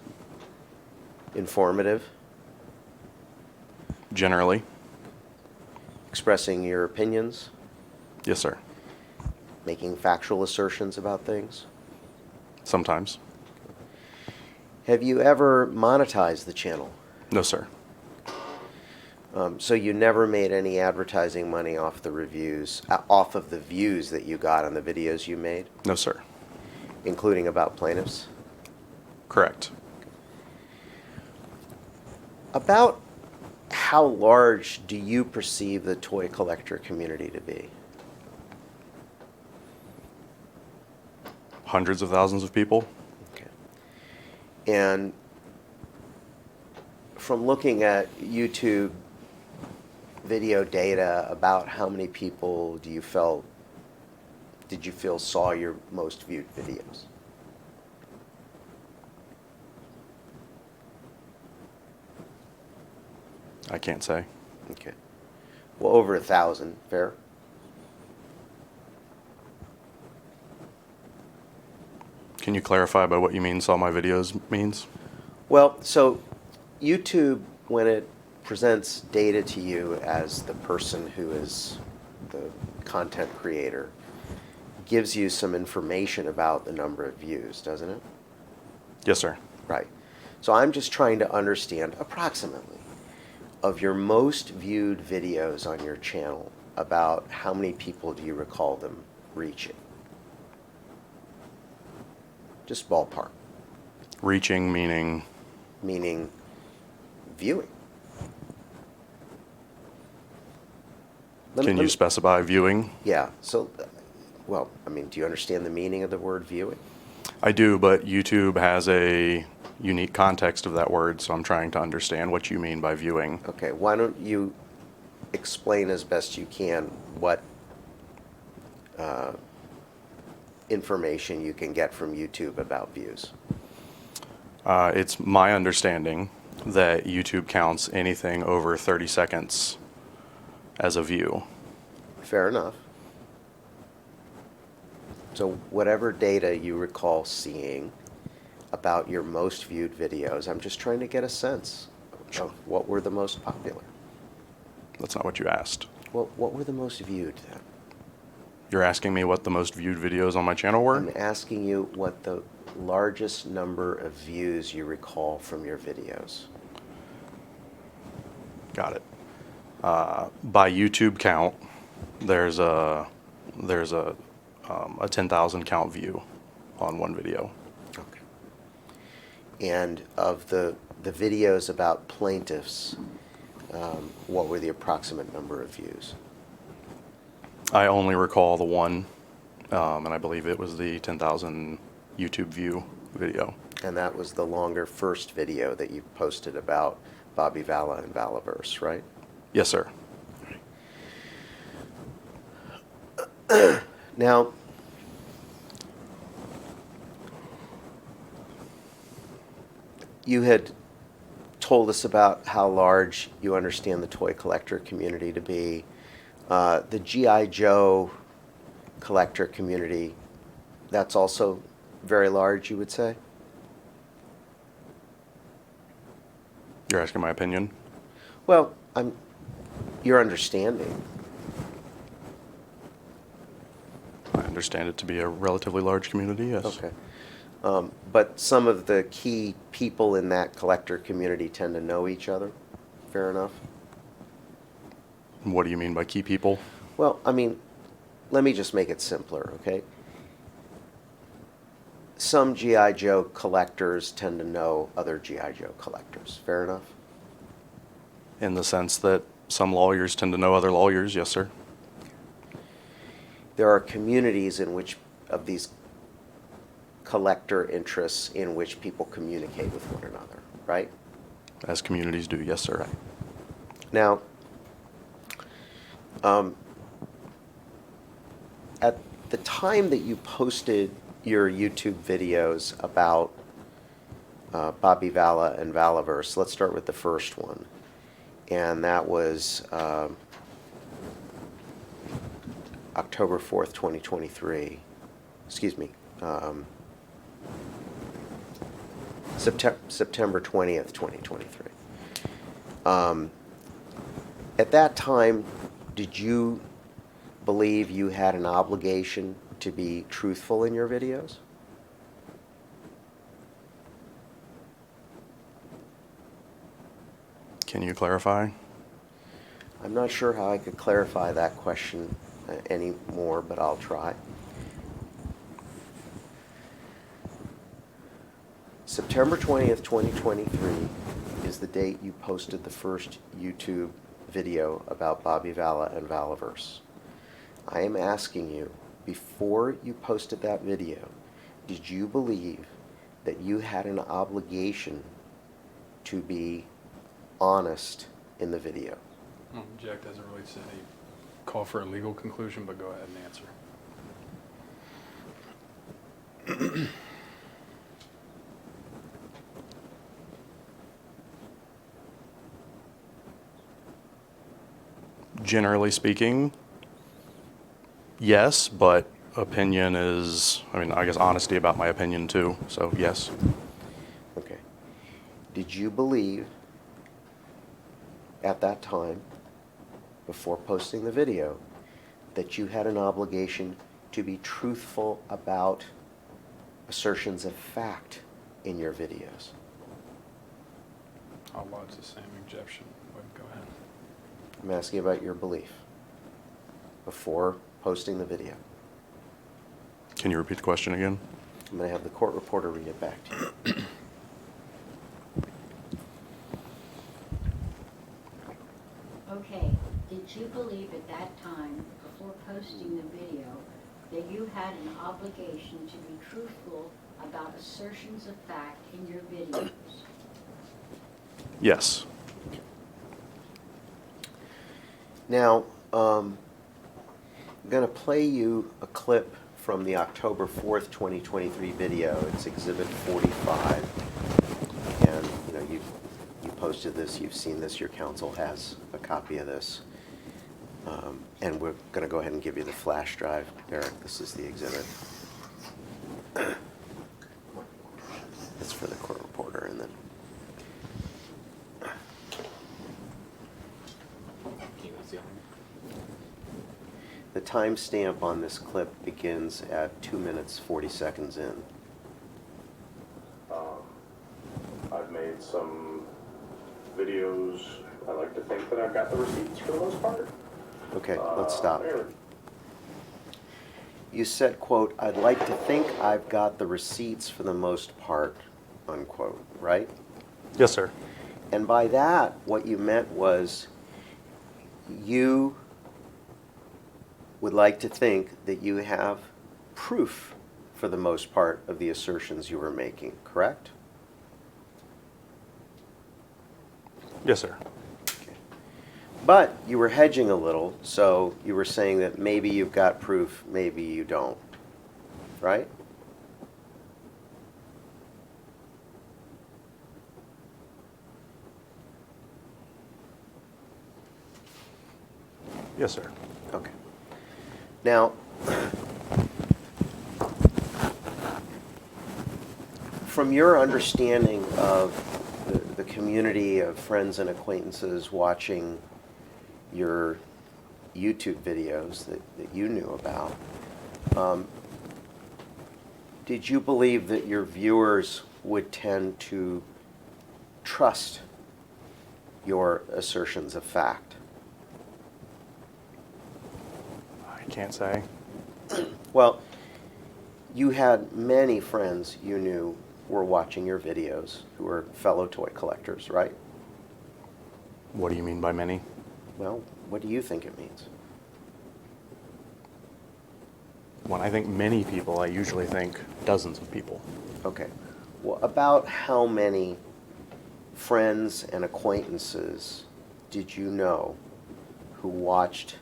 Informative? Generally. Expressing your opinions? Yes, sir. Making factual assertions about things? Sometimes. Have you ever monetized the channel? No, sir. So you never made any advertising money off the reviews, off of the views that you got on the videos you made, No, sir. including about plaintiffs? Correct. About how large do you perceive the toy collector community to be? Hundreds of thousands of people. Okay. And from looking at YouTube video data, about how many people did you feel saw your most viewed videos? I can't say. Okay. Well, over 1,000, fair? Can you clarify by what you mean saw my videos means? Well, so YouTube, when it presents data to you as the person who is the content creator, gives you some information about the number of views, doesn't it? Yes, sir. Right. So I'm just trying to understand approximately, of your most viewed videos on your channel, about how many people do you recall them reaching? Just ballpark. Reaching meaning, meaning viewing. can you specify viewing? Yeah, so, well, I mean, do you understand the meaning of the word viewing? I do, but YouTube has a unique context of that word, so I'm trying to understand what you mean by viewing. Okay, why don't you explain as best you can what information you can get from YouTube about views? It's my understanding that YouTube counts anything over 30 seconds as a view. Fair enough. So whatever data you recall seeing about your most viewed videos, I'm just trying to get a sense of what were the most popular. That's not what you asked. Well, what were the most viewed then? You're asking me what the most viewed videos on my channel were? I'm asking you what the largest number of views you recall from your videos. Got it. By YouTube count, there's a 10,000 count view on one video. Okay. And of the videos about plaintiffs, what were the approximate number of views? I only recall the one, and I believe it was the 10,000 YouTube view video. And that was the longer first video that you posted about Vala and Valaverse, right? Yes, sir. Now, you had told us about how large you understand the toy collector community to be. The G.I. Joe collector community, that's also very large, you would say? You're asking my opinion? Well, your understanding. I understand it to be a relatively large community, yes. Okay. But some of the key people in that collector community tend to know each other. Fair enough? What do you mean by key people? Well, I mean, let me just make it simpler, okay? Some G.I. Joe collectors tend to know other G.I. Joe collectors. Fair enough? In the sense that some lawyers tend to know other lawyers, yes, sir. There are communities in which, of these collector interests, in which people communicate with one another, right? As communities do, yes, sir. Now, at the time that you posted your YouTube videos about Vala and Valaverse, let's start with the first one. And that was October 4th, 2023. Excuse me. September 20th, 2023. At that time, did you believe you had an obligation to be truthful in your videos? Can you clarify? I'm not sure how I could clarify that question any more, but I'll try. September 20th, 2023 is the date you posted the first YouTube video about Vala and Valaverse. I am asking you, before you posted that video, did you believe that you had an obligation to be honest in the video? I'll object as it relates to any call for a legal conclusion, but go ahead and answer. Generally speaking, yes, but opinion is, I guess honesty about my opinion too, so yes. Okay. Did you believe at that time, before posting the video, that you had an obligation to be truthful about assertions of fact in your videos? I'll lodge the same objection, but go ahead. I'm asking about your belief before posting the video. Can you repeat the question again? I'm going to have the court reporter read it back to you. Okay, did you believe at that time, before posting the video, that you had an obligation to be truthful about assertions of fact in your videos? Yes. Now, I'm going to play you a clip from the October 4th, 2023 video. It's Exhibit 45. And, you know, you posted this, you've seen this, your counsel has a copy of this. And we're going to go ahead and give you the flash drive. Eric, this is the exhibit. It's for the court reporter, and then... The timestamp on this clip begins at 2 minutes 40 seconds in. I've made some videos. I like to think that I've got the receipts for the most part. Okay, let's stop. There. You said, quote, "I'd like to think I've got the receipts for the most part," unquote, right? Yes, sir. And by that, what you meant was you would like to think that you have proof for the most part of the assertions you were making, correct? Yes, sir. But you were hedging a little, so you were saying that maybe you've got proof, maybe you don't, right? Yes, sir. Okay. Now, from your understanding of the community of friends and acquaintances watching your YouTube videos that you knew about, did you believe that your viewers would tend to trust your assertions of fact? I can't say. Well, you had many friends you knew were watching your videos who were fellow toy collectors, right? What do you mean by many? Well, what do you think it means? When I think many people, I usually think dozens of people. Okay. Well, about how many friends and acquaintances did you know who watched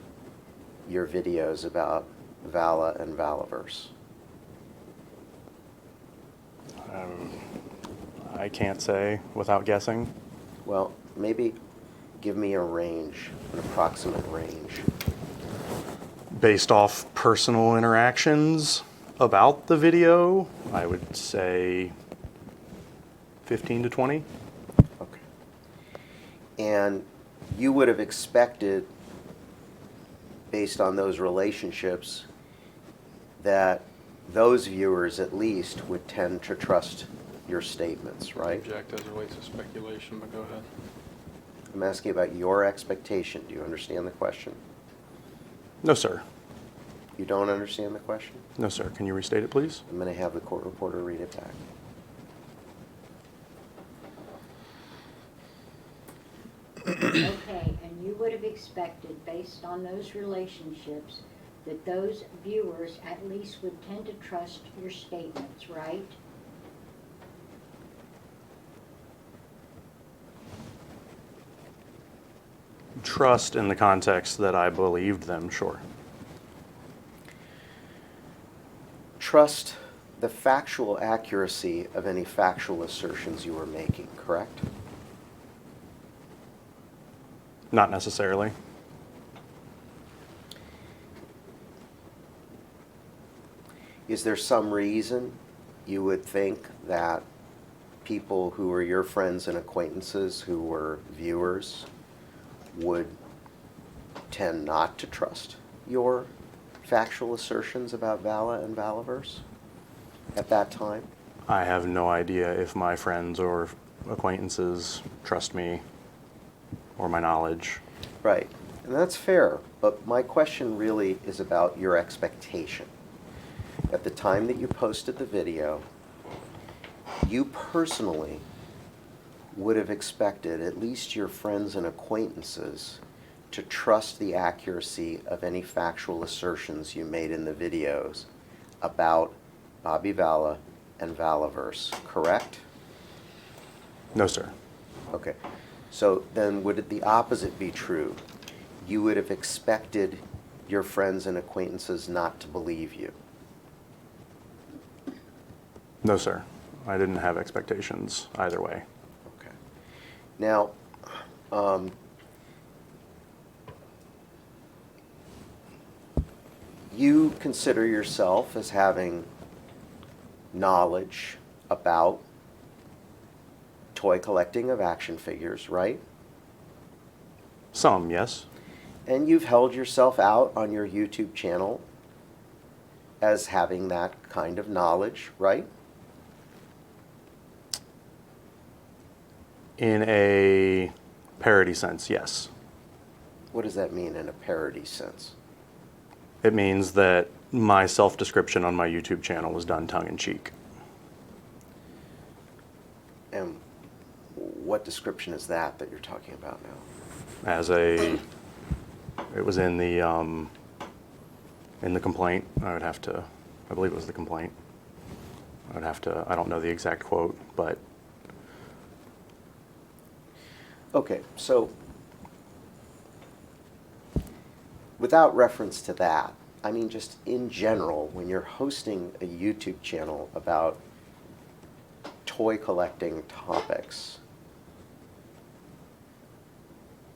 your videos about Vala and Valaverse? I can't say without guessing. Well, maybe give me a range, an approximate range. Based off personal interactions about the video, I would say 15 to 20. Okay. And you would have expected, based on those relationships, that those viewers at least would tend to trust your statements, right? Object as it relates to speculation, but go ahead. I'm asking about your expectation. Do you understand the question? No, sir. You don't understand the question? No, sir. Can you restate it, please? I'm going to have the court reporter read it back. Okay, and you would have expected, based on those relationships, that those viewers at least would tend to trust your statements, right? Trust in the context that I believed them, sure. Trust the factual accuracy of any factual assertions you were making, correct? Not necessarily. Is there some reason you would think that people who were your friends and acquaintances who were viewers would tend not to trust your factual assertions about Vala and Valaverse at that time? I have no idea if my friends or acquaintances trust me or my knowledge. Right, and that's fair, but my question really is about your expectation. At the time that you posted the video, you personally would have expected at least your friends and acquaintances to trust the accuracy of any factual assertions you made in the videos about Bobby Vala and Valaverse, correct? No, sir. Okay. So then would the opposite be true? You would have expected your friends and acquaintances not to believe you. No, sir. I didn't have expectations either way. Okay. Now, you consider yourself as having knowledge about toy collecting of action figures, right? Some, yes. And you've held yourself out on your YouTube channel as having that kind of knowledge, right? In a parody sense, yes. What does that mean in a parody sense? It means that my self-description on my YouTube channel was done tongue-in-cheek. And what description is that you're talking about now? It was in the complaint. I believe it was the complaint. I don't know the exact quote, but. Okay, so without reference to that, I mean just in general, when you're hosting a YouTube channel about toy collecting topics,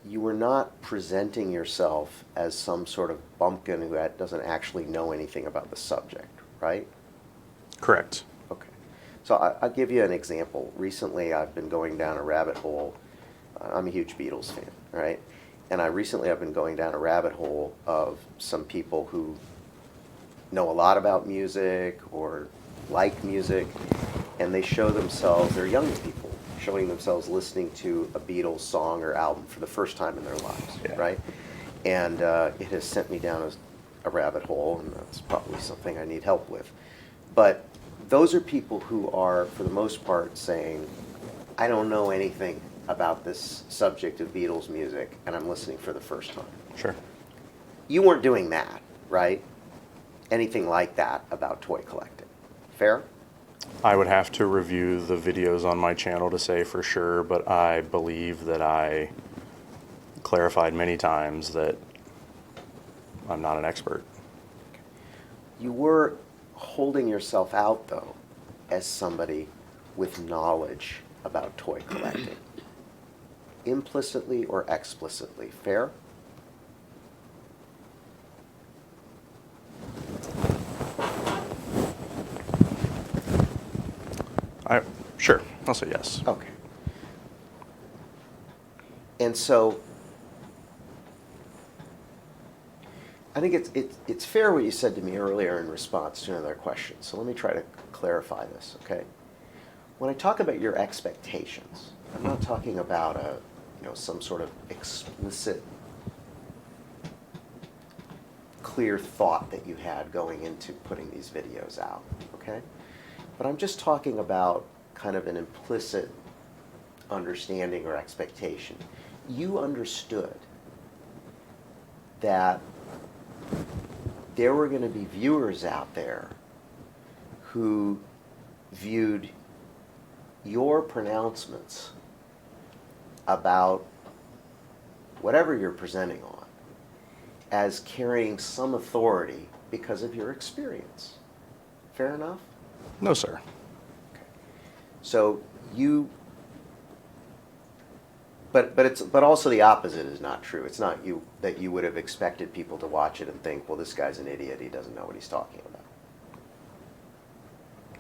you were not presenting yourself as some sort of bumpkin who doesn't actually know anything about the subject, right? Correct. Okay. So I'll give you an example. Recently, I've been going down a rabbit hole. I'm a huge Beatles fan, right? And recently I've been going down a rabbit hole of some people who know a lot about music or like music, and they show themselves, they're young people, showing themselves listening to a Beatles song or album for the first time in their lives, Yeah. right? And it has sent me down a rabbit hole, and that's probably something I need help with. But those are people who are, for the most part, saying, I don't know anything about this subject of Beatles music, and I'm listening for the first time. Sure. You weren't doing that, right? Anything like that about toy collecting. Fair? I would have to review the videos on my channel to say for sure, but I believe that I clarified many times that I'm not an expert. You were holding yourself out, though, as somebody with knowledge about toy collecting. Implicitly or explicitly. Fair? Sure, I'll say yes. Okay. And so, I think it's fair what you said to me earlier in response to another question. So let me try to clarify this, okay? When I talk about your expectations, I'm not talking about some sort of explicit, clear thought that you had going into putting these videos out, okay? But I'm just talking about kind of an implicit understanding or expectation. You understood that there were going to be viewers out there who viewed your pronouncements about whatever you're presenting on as carrying some authority because of your experience. Fair enough? No, sir. Okay. So but also the opposite is not true. It's not that you would have expected people to watch it and think, well, this guy's an idiot, he doesn't know what he's talking about.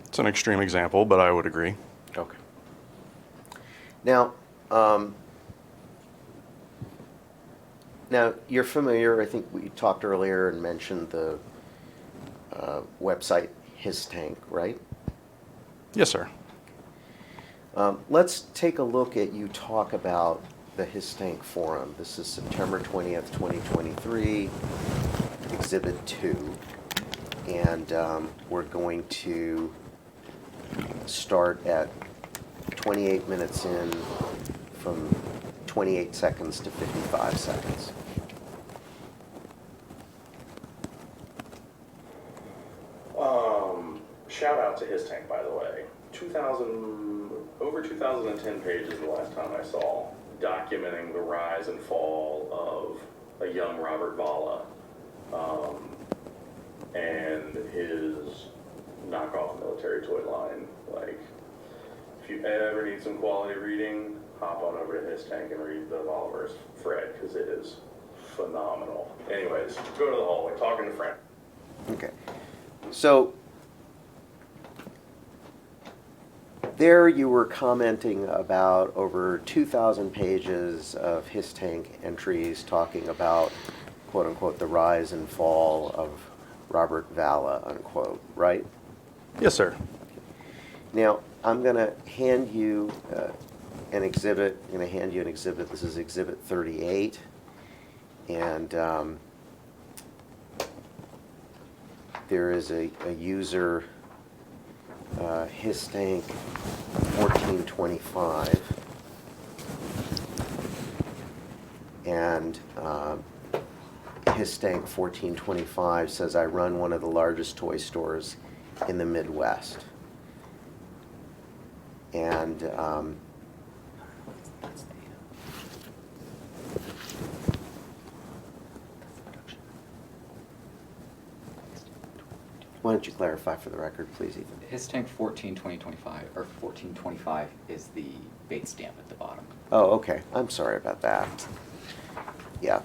It's an extreme example, but I would agree. Okay. Now, you're familiar, I think we talked earlier and mentioned the website HisTank, right? Yes, sir. Let's take a look at you talk about the HisTank forum. This is September 20th, 2023, Exhibit 2. And we're going to start at 28 minutes in from 28 seconds to 55 seconds. his tank, by the way. 2,000, over 2,010 pages the last time I saw, documenting the rise and fall of a young Robert Vala, and his knockoff military toy line. Like, if you ever need some quality reading, hop on over to his tank and read the Valaverse thread, because it is phenomenal. Anyways, go to the hallway, talking to Frank. Okay. So there you were commenting about over 2,000 pages of his tank entries talking about, quote unquote, the rise and fall of Robert Vala, unquote, right? Yes, sir. Now, I'm going to hand you an exhibit. I'm going to hand you an exhibit. This is Exhibit 38. And there is a user, his tank 1425. And his tank 1425 says, I run one of the largest toy stores in the Midwest. And why don't you clarify for the record, please, Ethan? His tank 1425 is the bait stamp at the bottom. Oh, okay. I'm sorry about that. Yeah.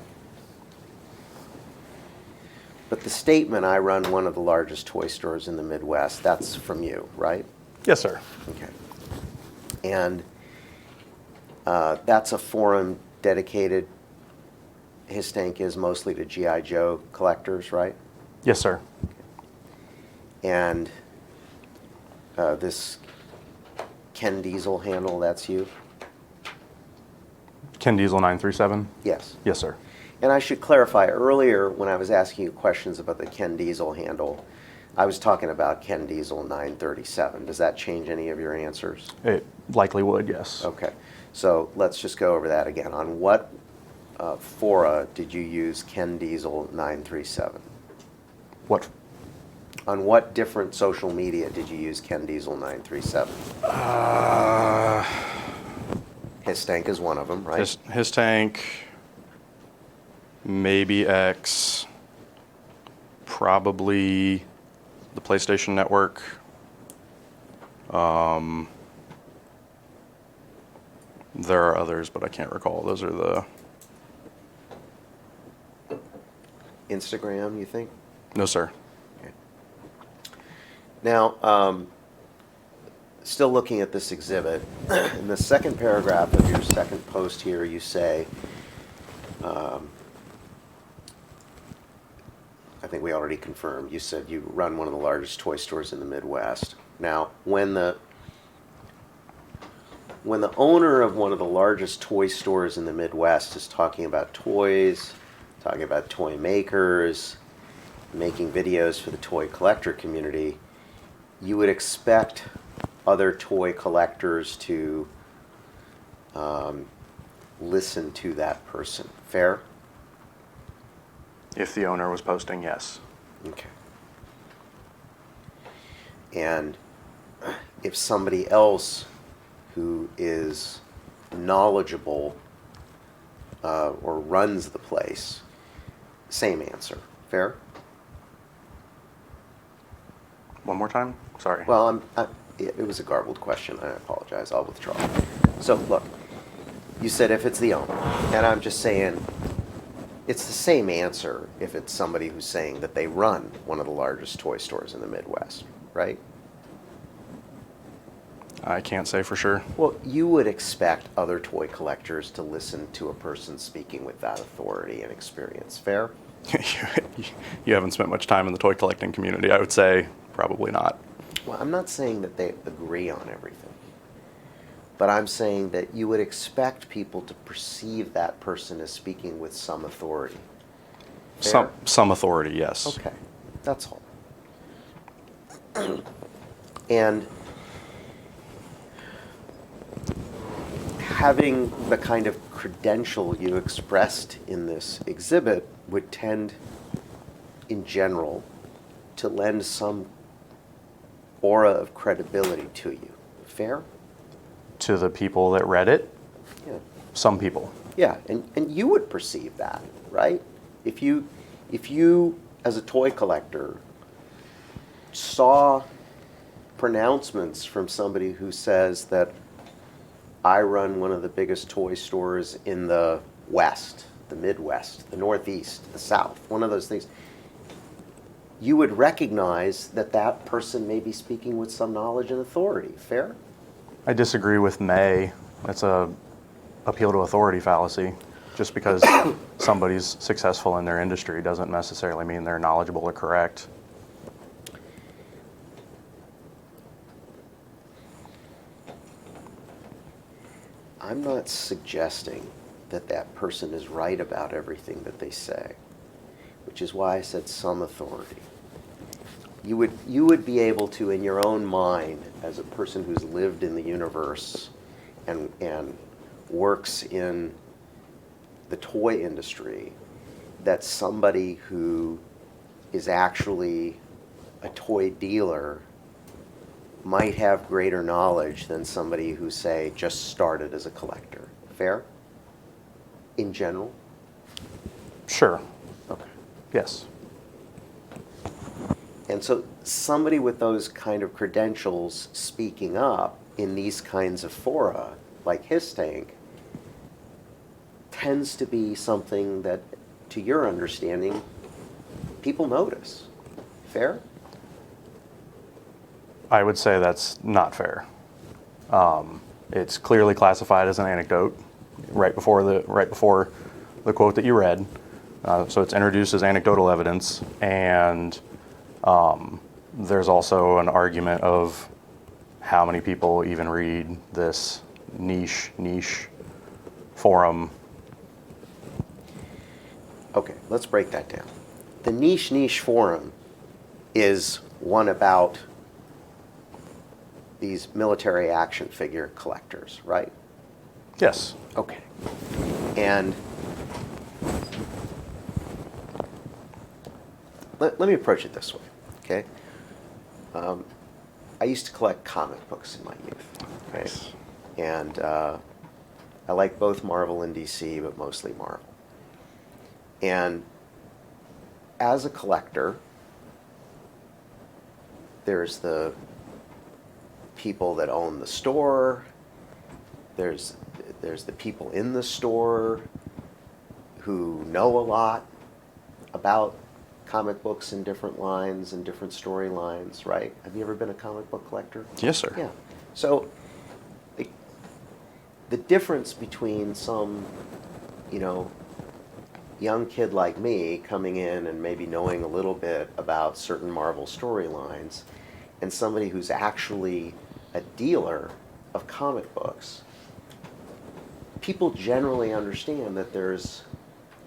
But the statement, I run one of the largest toy stores in the Midwest, that's from you, right? Yes, sir. Okay. And that's a forum dedicated, his tank is mostly to G.I. Joe collectors, right? Yes, sir. And this Ken Diesel handle, that's you? Ken Diesel 937? Yes. Yes, sir. And I should clarify, earlier when I was asking you questions about the Ken Diesel handle, I was talking about Ken Diesel 937. Does that change any of your answers? It likely would, yes. Okay. So let's just go over that again. On what fora did you use Ken Diesel 937? What? On what different social media did you use Ken Diesel 937? His tank is one of them, right? His tank, maybe X, probably the PlayStation Network. There are others, but I can't recall. Those are the... Instagram, you think? No, sir. Okay. Now, still looking at this exhibit, in the second paragraph of your second post here, you say, I think we already confirmed, you said you run one of the largest toy stores in the Midwest. Now, when the owner of one of the largest toy stores in the Midwest is talking about toys, talking about toy makers, making videos for the toy collector community, you would expect other toy collectors to listen to that person. Fair? If the owner was posting, yes. Okay. And if somebody else who is knowledgeable or runs the place, same answer. Fair? One more time? Sorry. Well, it was a garbled question. I apologize. I'll withdraw. So, look, you said if it's the owner, and I'm just saying it's the same answer if it's somebody who's saying that they run one of the largest toy stores in the Midwest, right? I can't say for sure. Well, you would expect other toy collectors to listen to a person speaking with that authority and experience. Fair? You haven't spent much time in the toy collecting community. I would say probably not. Well, I'm not saying that they agree on everything, but I'm saying that you would expect people to perceive that person as speaking with some authority. Fair? Some authority, yes. Okay, that's all. And having the kind of credential you expressed in this exhibit would tend, in general, to lend some aura of credibility to you. Fair? To the people that read it, Yeah. some people. Yeah, and you would perceive that, right? If you, as a toy collector, saw pronouncements from somebody who says that I run one of the biggest toy stores in the West, the Midwest, the Northeast, the South, one of those things, you would recognize that that person may be speaking with some knowledge and authority. Fair? I disagree with May. That's a appeal to authority fallacy. Just because somebody's successful in their industry doesn't necessarily mean they're knowledgeable or correct. I'm not suggesting that that person is right about everything that they say, which is why I said some authority. You would be able to, in your own mind, as a person who's lived in the universe and works in the toy industry, that somebody who is actually a toy dealer might have greater knowledge than somebody who, say, just started as a collector. Fair? In general? Sure. Okay. Yes. And so somebody with those kind of credentials speaking up in these kinds of fora, like his tank, tends to be something that, to your understanding, people notice. Fair? I would say that's not fair. It's clearly classified as an anecdote right before the quote that you read. So it's introduced as anecdotal evidence, and there's also an argument of how many people even read this niche forum. Okay, let's break that down. The niche forum is one about these military action figure collectors, right? Yes. Okay. And let me approach it this way, okay? I used to collect comic books in my youth, okay? Nice. And I like both Marvel and DC, but mostly Marvel. And as a collector, there's the people that own the store, there's the people in the store who know a lot about comic books in different lines and different storylines, right? Have you ever been a comic book collector? Yes, sir. Yeah. So the difference between some, young kid like me coming in and maybe knowing a little bit about certain Marvel storylines and somebody who's actually a dealer of comic books, people generally understand that there's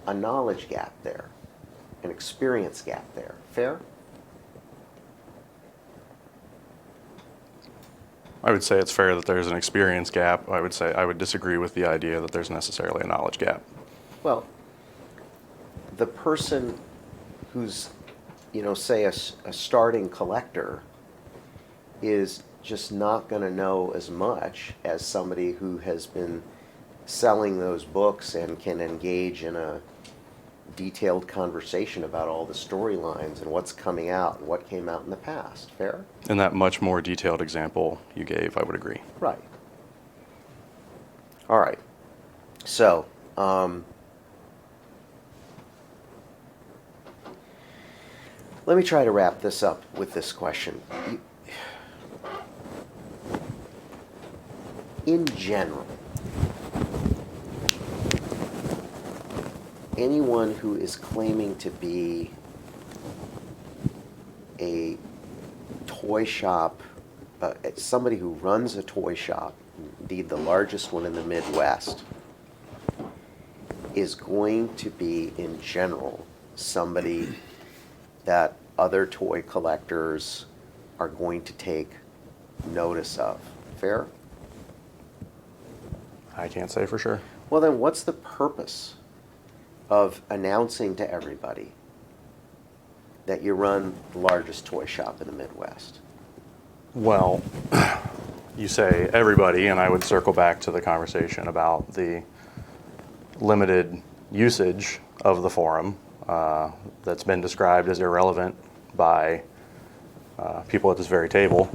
a knowledge gap there, an experience gap there. Fair? I would say it's fair that there's an experience gap. I would disagree with the idea that there's necessarily a knowledge gap. Well, the person who's, say a starting collector is just not going to know as much as somebody who has been selling those books and can engage in a detailed conversation about all the storylines and what's coming out and what came out in the past. Fair? In that much more detailed example you gave, I would agree. Right. All right. So, let me try to wrap this up with this question. In general, anyone who is claiming to be a toy shop, somebody who runs a toy shop, indeed the largest one in the Midwest, is going to be, in general, somebody that other toy collectors are going to take notice of. Fair? I can't say for sure. Well, then what's the purpose of announcing to everybody that you run the largest toy shop in the Midwest? Well, you say everybody, and I would circle back to the conversation about the limited usage of the forum that's been described as irrelevant by people at this very table.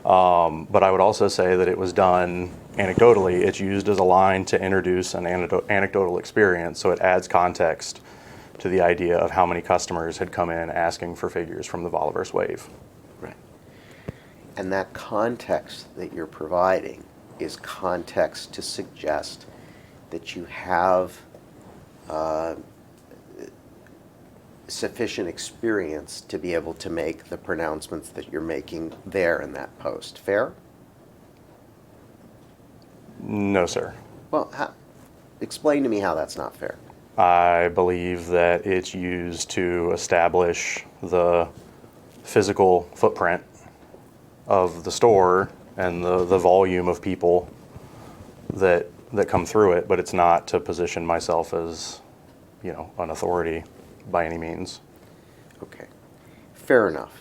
But I would also say that it was done anecdotally. It's used as a line to introduce an anecdotal experience, so it adds context to the idea of how many customers had come in asking for figures from the Valaverse wave. Right. And that context that you're providing is context to suggest that you have sufficient experience to be able to make the pronouncements that you're making there in that post. Fair? No, sir. Well, explain to me how that's not fair. I believe that it's used to establish the physical footprint of the store and the volume of people that come through it, but it's not to position myself as, you know, an authority by any means. Okay. Fair enough.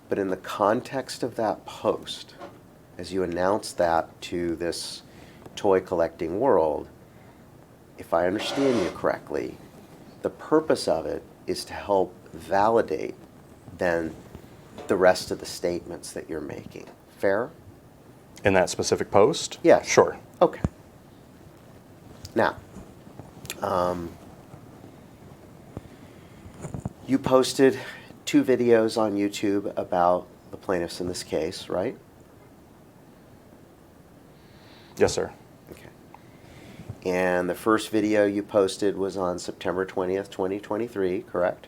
But in the context of that post, as you announce that to this toy collecting world, if I understand you correctly, the purpose of it is to help validate then the rest of the statements that you're making. Fair? In that specific post? Yes. Sure. Okay. Now, you posted 2 videos on YouTube about the plaintiffs in this case, right? Yes, sir. Okay. And the first video you posted was on September 20th, 2023, correct?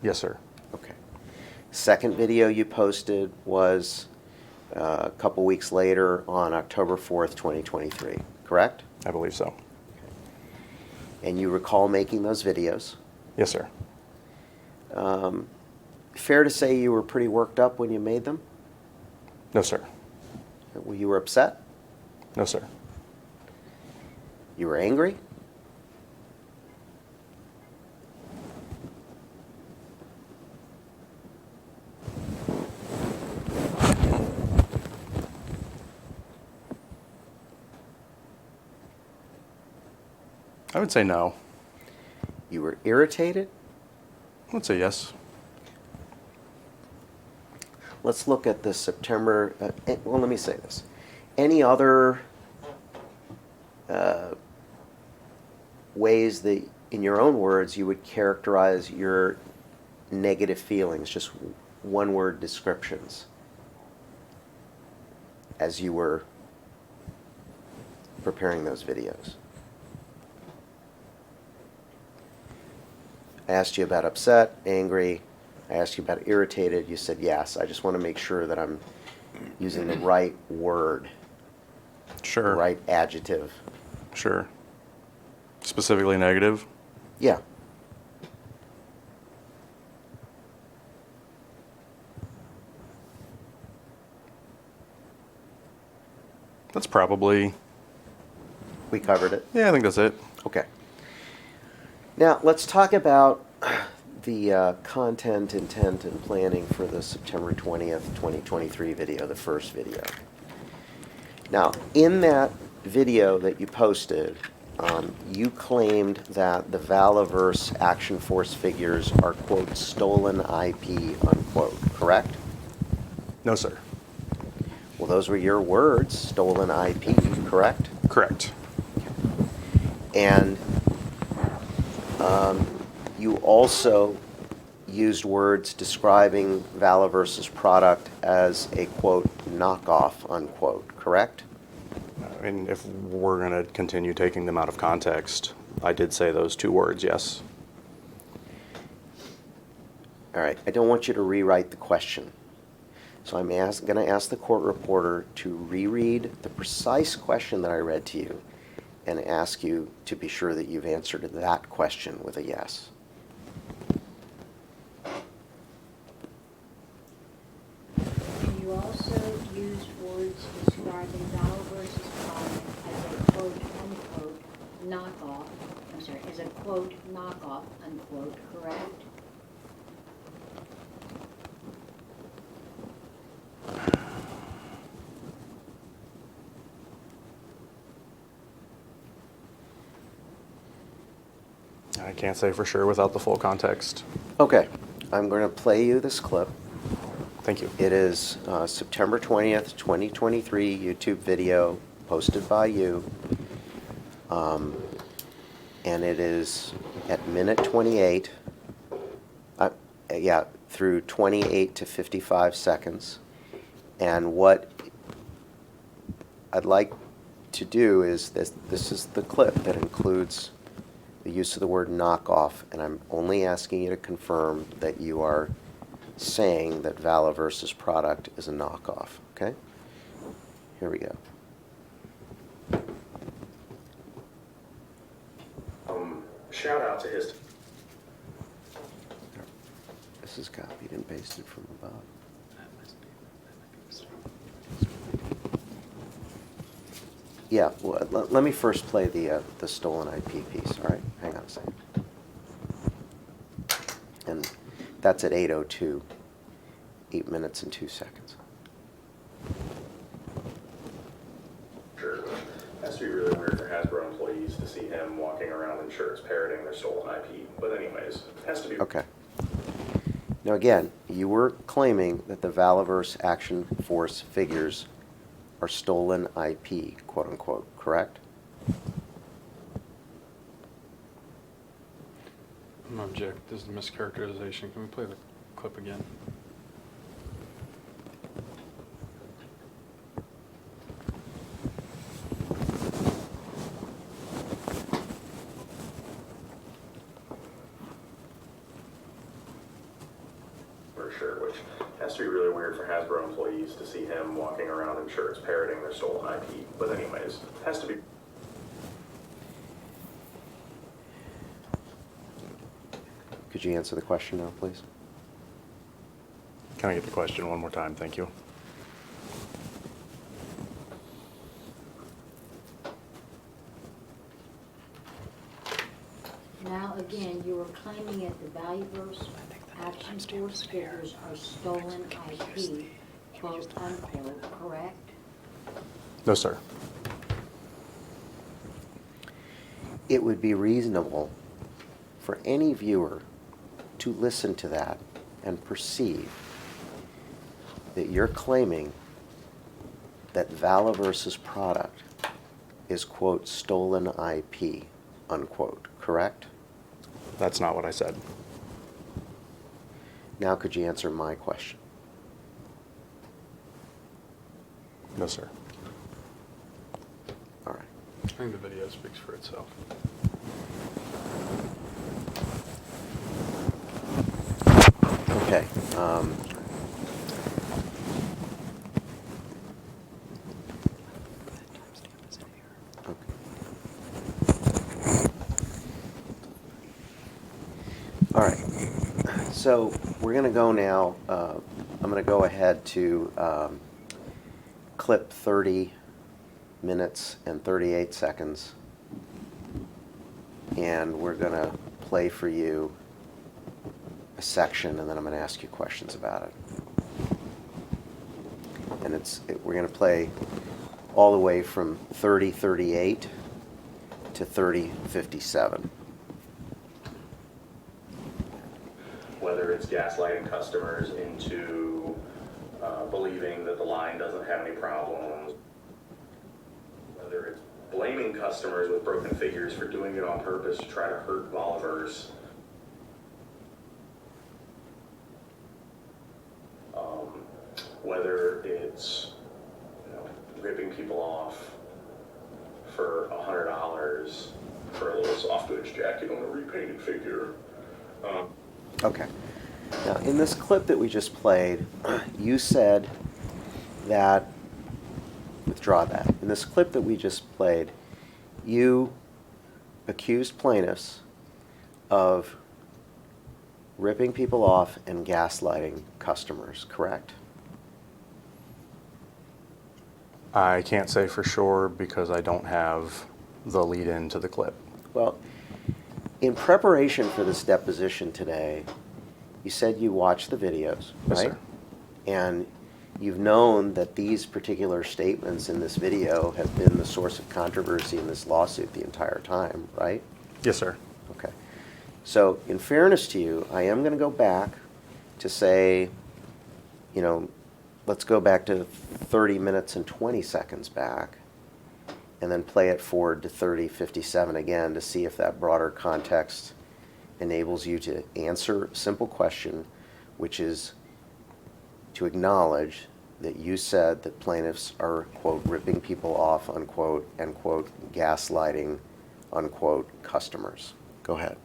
Yes, sir. Okay. Second video you posted was a couple weeks later on October 4th, 2023, correct? I believe so. And you recall making those videos. Yes, sir. Fair to say you were pretty worked up when you made them? No, sir. You were upset? No, sir. You were angry? I would say no. You were irritated? I would say yes. Let's look at the September, well, let me say this. Any other ways that, in your own words, you would characterize your negative feelings, just one-word descriptions, as you were preparing those videos? I asked you about upset, angry. I asked you about irritated. You said yes. I just want to make sure that I'm using the right word, Sure. the right adjective. Sure. Specifically negative? Yeah. That's probably, We covered it. yeah, I think that's it. Okay. Now, let's talk about the content, intent, and planning for the September 20th, 2023 video, the first video. Now, in that video that you posted, you claimed that the Valaverse Action Force figures are, quote, stolen IP, unquote, correct? No, sir. Well, those were your words, stolen IP, correct? Correct. And you also used words describing Valaverse's product as a, quote, knockoff, unquote, correct? I mean, if we're going to continue taking them out of context, I did say those 2 words, yes. All right, I don't want you to rewrite the question. So I'm going to ask the court reporter to reread the precise question that I read to you and ask you to be sure that you've answered that question with a yes. You also used words describing Valaverse's product as a quote unquote knockoff, as a quote knockoff unquote, correct? I can't say for sure without the full context. Okay, I'm going to play you this clip. Thank you. It is September 20th, 2023 YouTube video posted by you. And it is at minute 28, through 28 to 55 seconds. And what I'd like to do is this is the clip that includes the use of the word knockoff, and I'm only asking you to confirm that you are saying that Valaverse's product is a knockoff, okay? Here we go. Shout out to his. This is copied and pasted from above. Yeah, well, let me first play the stolen IP piece, all right? Hang on a second. And that's at 8:02, 8 minutes and 2 seconds. Sure. Has to be really weird for Hasbro employees to see him walking around in shirts parroting their stolen IP. But anyways, has to be. Okay. Now again, you were claiming that the Valaverse Action Force figures are stolen IP, quote unquote, correct? I'm gonna object. This is a mischaracterization. Can we play the clip again? For sure, which has to be really weird for Hasbro employees to see him walking around in shirts parroting their stolen IP. But anyways, has to be. Could you answer the question now, please? Can I get the question one more time? Thank you. Now, again, you are claiming that the Valaverse Action Force figures are stolen IP, quote unquote, correct? No, sir. It would be reasonable for any viewer to listen to that and perceive that you're claiming that Valaverse's product is, quote, stolen IP, unquote, correct? That's not what I said. Now could you answer my question? No, sir. All right. I think the video speaks for itself. Okay. All right. So we're going to go now. I'm going to go ahead to clip 30 minutes and 38 seconds. And we're going to play for you a section, and then I'm going to ask you questions about it. And we're going to play all the way from 30:38 to 30:57. Whether it's gaslighting customers into believing that the line doesn't have any problems, whether it's blaming customers with broken figures for doing it on purpose to try to hurt Valaverse, whether it's ripping people off for $100 for a little soft goods jacket on a repainted figure. Okay. Now, in this clip that we just played, you said that, withdraw that. In this clip that we just played, you accused plaintiffs of ripping people off and gaslighting customers, correct? I can't say for sure because I don't have the lead in to the clip. Well, in preparation for this deposition today, you said you watched the videos, Yes, right? sir. And you've known that these particular statements in this video have been the source of controversy in this lawsuit the entire time, right? Yes, sir. Okay. So in fairness to you, I am going to go back to say, you know, let's go back to 30 minutes and 20 seconds back, and then play it forward to 30:57 again to see if that broader context enables you to answer a simple question, which is to acknowledge that you said that plaintiffs are, quote, ripping people off, unquote, and, quote, gaslighting, unquote, customers. Go ahead.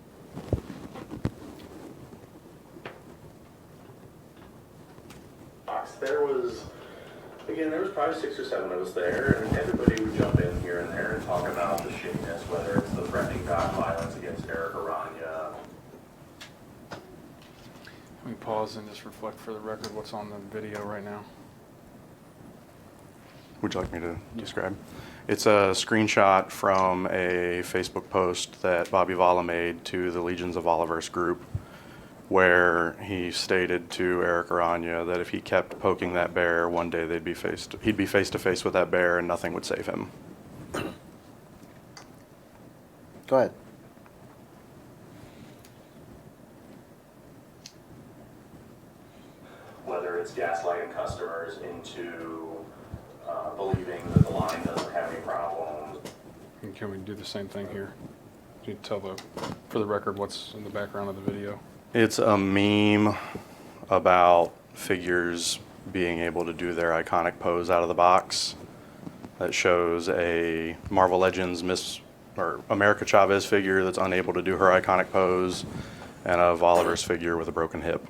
There was probably 6 or 7 of us there, and everybody would jump in here and there and talk about the shittiness, whether it's the threatening gun violence against Eric Aranya. Let me pause and just reflect for the record what's on the video right now. Would you like me to describe? It's a screenshot from a Facebook post that Bobby Vala made to the Legions of Valaverse group, where he stated to Eric Aranya that if he kept poking that bear, one day he'd be face to face with that bear and nothing would save him. Go ahead. Whether it's gaslighting customers into believing that the line doesn't have any problems. And can we do the same thing here? Can you tell for the record what's in the background of the video? It's a meme about figures being able to do their iconic pose out of the box that shows a Marvel Legends or America Chavez figure that's unable to do her iconic pose and a Valaverse figure with a broken hip.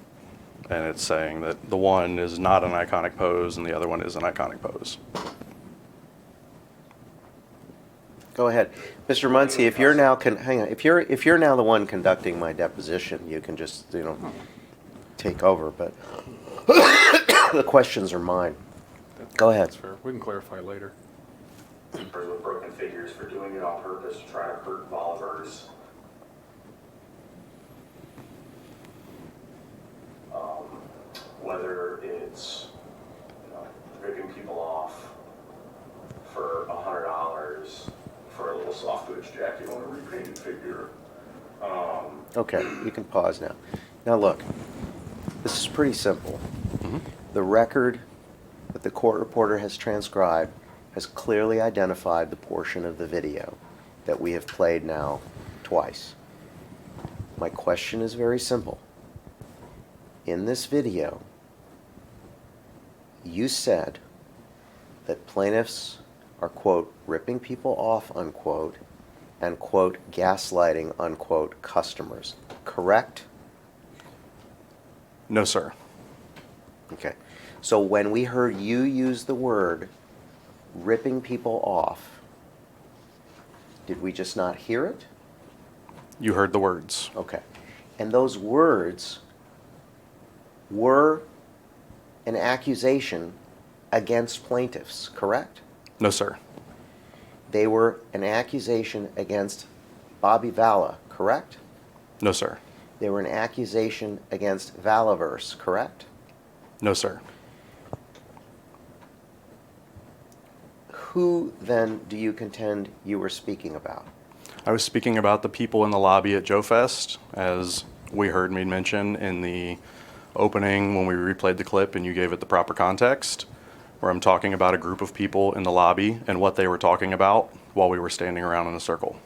And it's saying that the one is not an iconic pose and the other one is an iconic pose. Go ahead, Mr. Muncy. If you're now hang on. If you're now the one conducting my deposition, you can just take over. But the questions are mine. Go ahead. That's fair. We can clarify later. With broken figures for doing it on purpose to try to hurt Valaverse. Whether it's ripping people off for $100 for a little soft goods jacket on a repainted figure. Okay, you can pause now. Now look, this is pretty simple. Mm-hmm. The record that the court reporter has transcribed has clearly identified the portion of the video that we have played now twice. My question is very simple. In this video, you said that plaintiffs are, quote, ripping people off, unquote, and, quote, gaslighting, unquote, customers. Correct? No, sir. Okay. So when we heard you use the word ripping people off, did we just not hear it? You heard the words. Okay. And those words were an accusation against plaintiffs, correct? No, sir. They were an accusation against Bobby Vala, correct? No, sir. They were an accusation against Valaverse, correct? No, sir. Who then do you contend you were speaking about? I was speaking about the people in the lobby at Joe Fest, as we heard me mention in the opening when we replayed the clip and you gave it the proper context, where I'm talking about a group of people in the lobby and what they were talking about while we were standing around in a circle.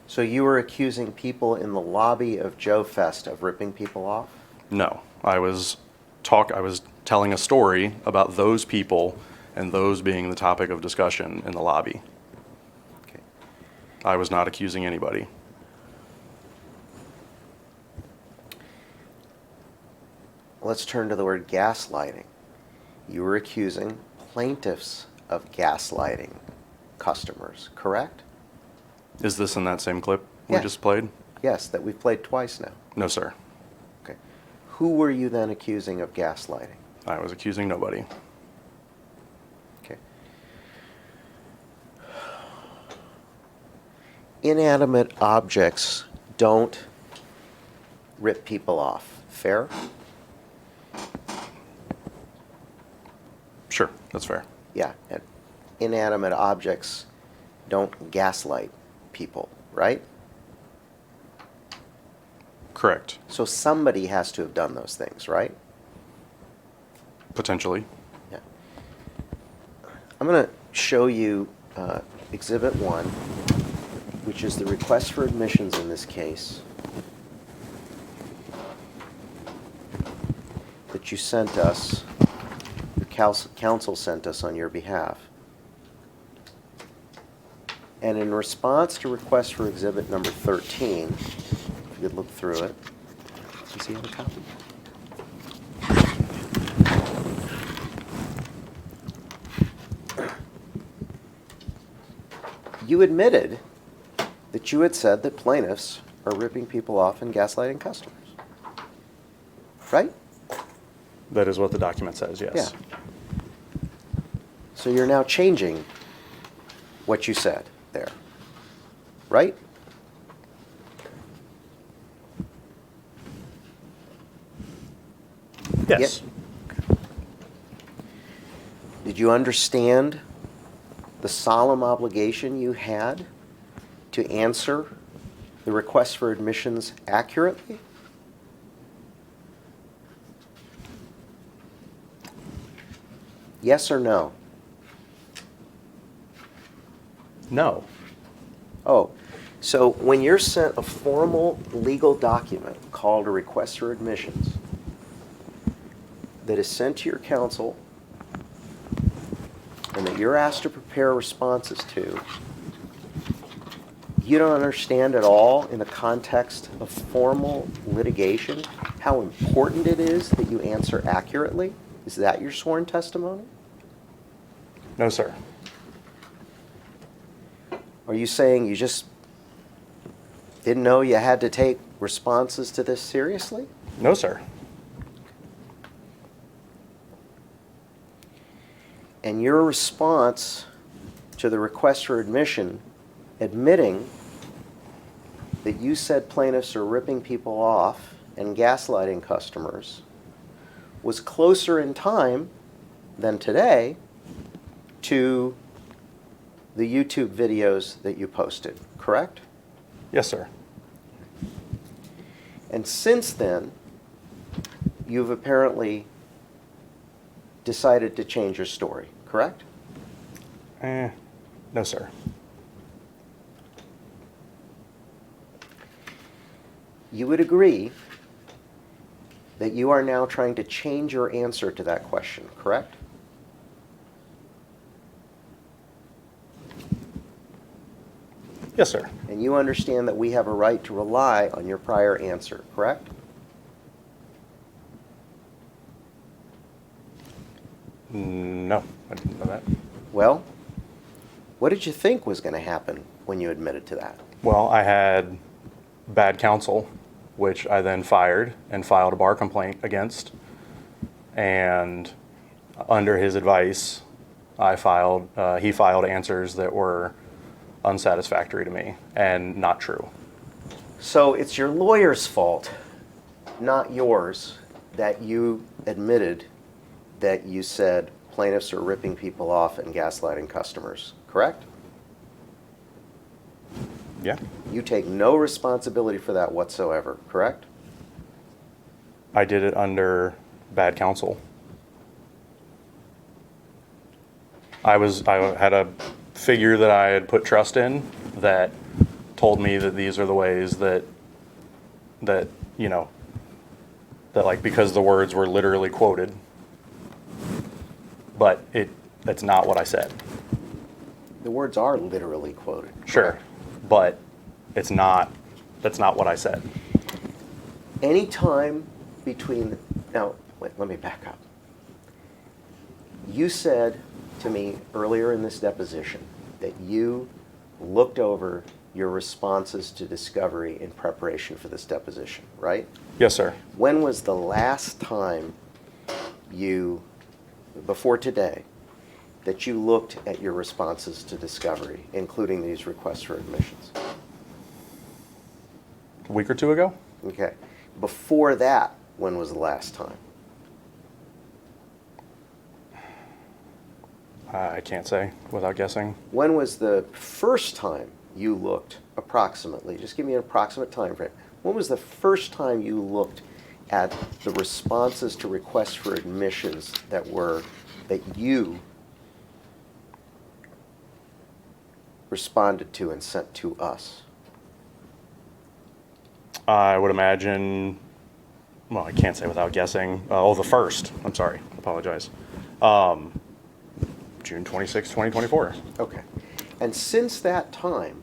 So you were accusing people in the lobby of Joe Fest of ripping people off? No, I was telling a story about those people and those being the topic of discussion in the lobby. Okay. I was not accusing anybody. Let's turn to the word gaslighting. You were accusing plaintiffs of gaslighting customers, correct? Is this in that same clip we Yeah. just played? Yes, that we've played twice now. No, sir. Okay. Who were you then accusing of gaslighting? I was accusing nobody. Okay. Inanimate objects don't rip people off. Fair? Sure, that's fair. Yeah. And inanimate objects don't gaslight people, right? Correct. So somebody has to have done those things, right? Potentially. Yeah. I'm going to show you Exhibit 1, which is the request for admissions in this case that you sent us, your counsel sent us on your behalf. And in response to request for exhibit number 13, if you could look through it. Does he have a copy? You admitted that you had said that plaintiffs are ripping people off and gaslighting customers. Right? That is what the document says, yes. Yeah. So you're now changing what you said there. Right? Yes. Did you understand the solemn obligation you had to answer the request for admissions accurately? Yes or no? No. Oh, so when you're sent a formal legal document called a request for admissions that is sent to your counsel and that you're asked to prepare responses to, you don't understand at all in the context of formal litigation how important it is that you answer accurately? Is that your sworn testimony? No, sir. Are you saying you just didn't know you had to take responses to this seriously? No, sir. And your response to the request for admission, admitting that you said plaintiffs are ripping people off and gaslighting customers, was closer in time than today to the YouTube videos that you posted, correct? Yes, sir. And since then, you've apparently decided to change your story, correct? No, sir. You would agree that you are now trying to change your answer to that question, correct? Yes, sir. And you understand that we have a right to rely on your prior answer, correct? No, I didn't know that. Well, what did you think was going to happen when you admitted to that? Well, I had bad counsel, which I then fired and filed a bar complaint against. And under his advice, he filed answers that were unsatisfactory to me and not true. So it's your lawyer's fault, not yours, that you admitted that you said plaintiffs are ripping people off and gaslighting customers, correct? Yeah. You take no responsibility for that whatsoever, correct? I did it under bad counsel. I had a figure that I had put trust in that told me that these are the ways that like, because the words were literally quoted, but that's not what I said. The words are literally quoted. Sure, but that's not what I said. Any time between, now, wait, let me back up. You said to me earlier in this deposition that you looked over your responses to discovery in preparation for this deposition, right? Yes, sir. When was the last time you, before today, that you looked at your responses to discovery, including these requests for admissions? A week or two ago? Okay. Before that, when was the last time? I can't say without guessing. When was the first time you looked approximately? Just give me an approximate time frame. When was the first time you looked at the responses to requests for admissions that you responded to and sent to us? I would imagine, well, I can't say without guessing. The first. I'm sorry. Apologize. June 26, 2024. Okay. And since that time,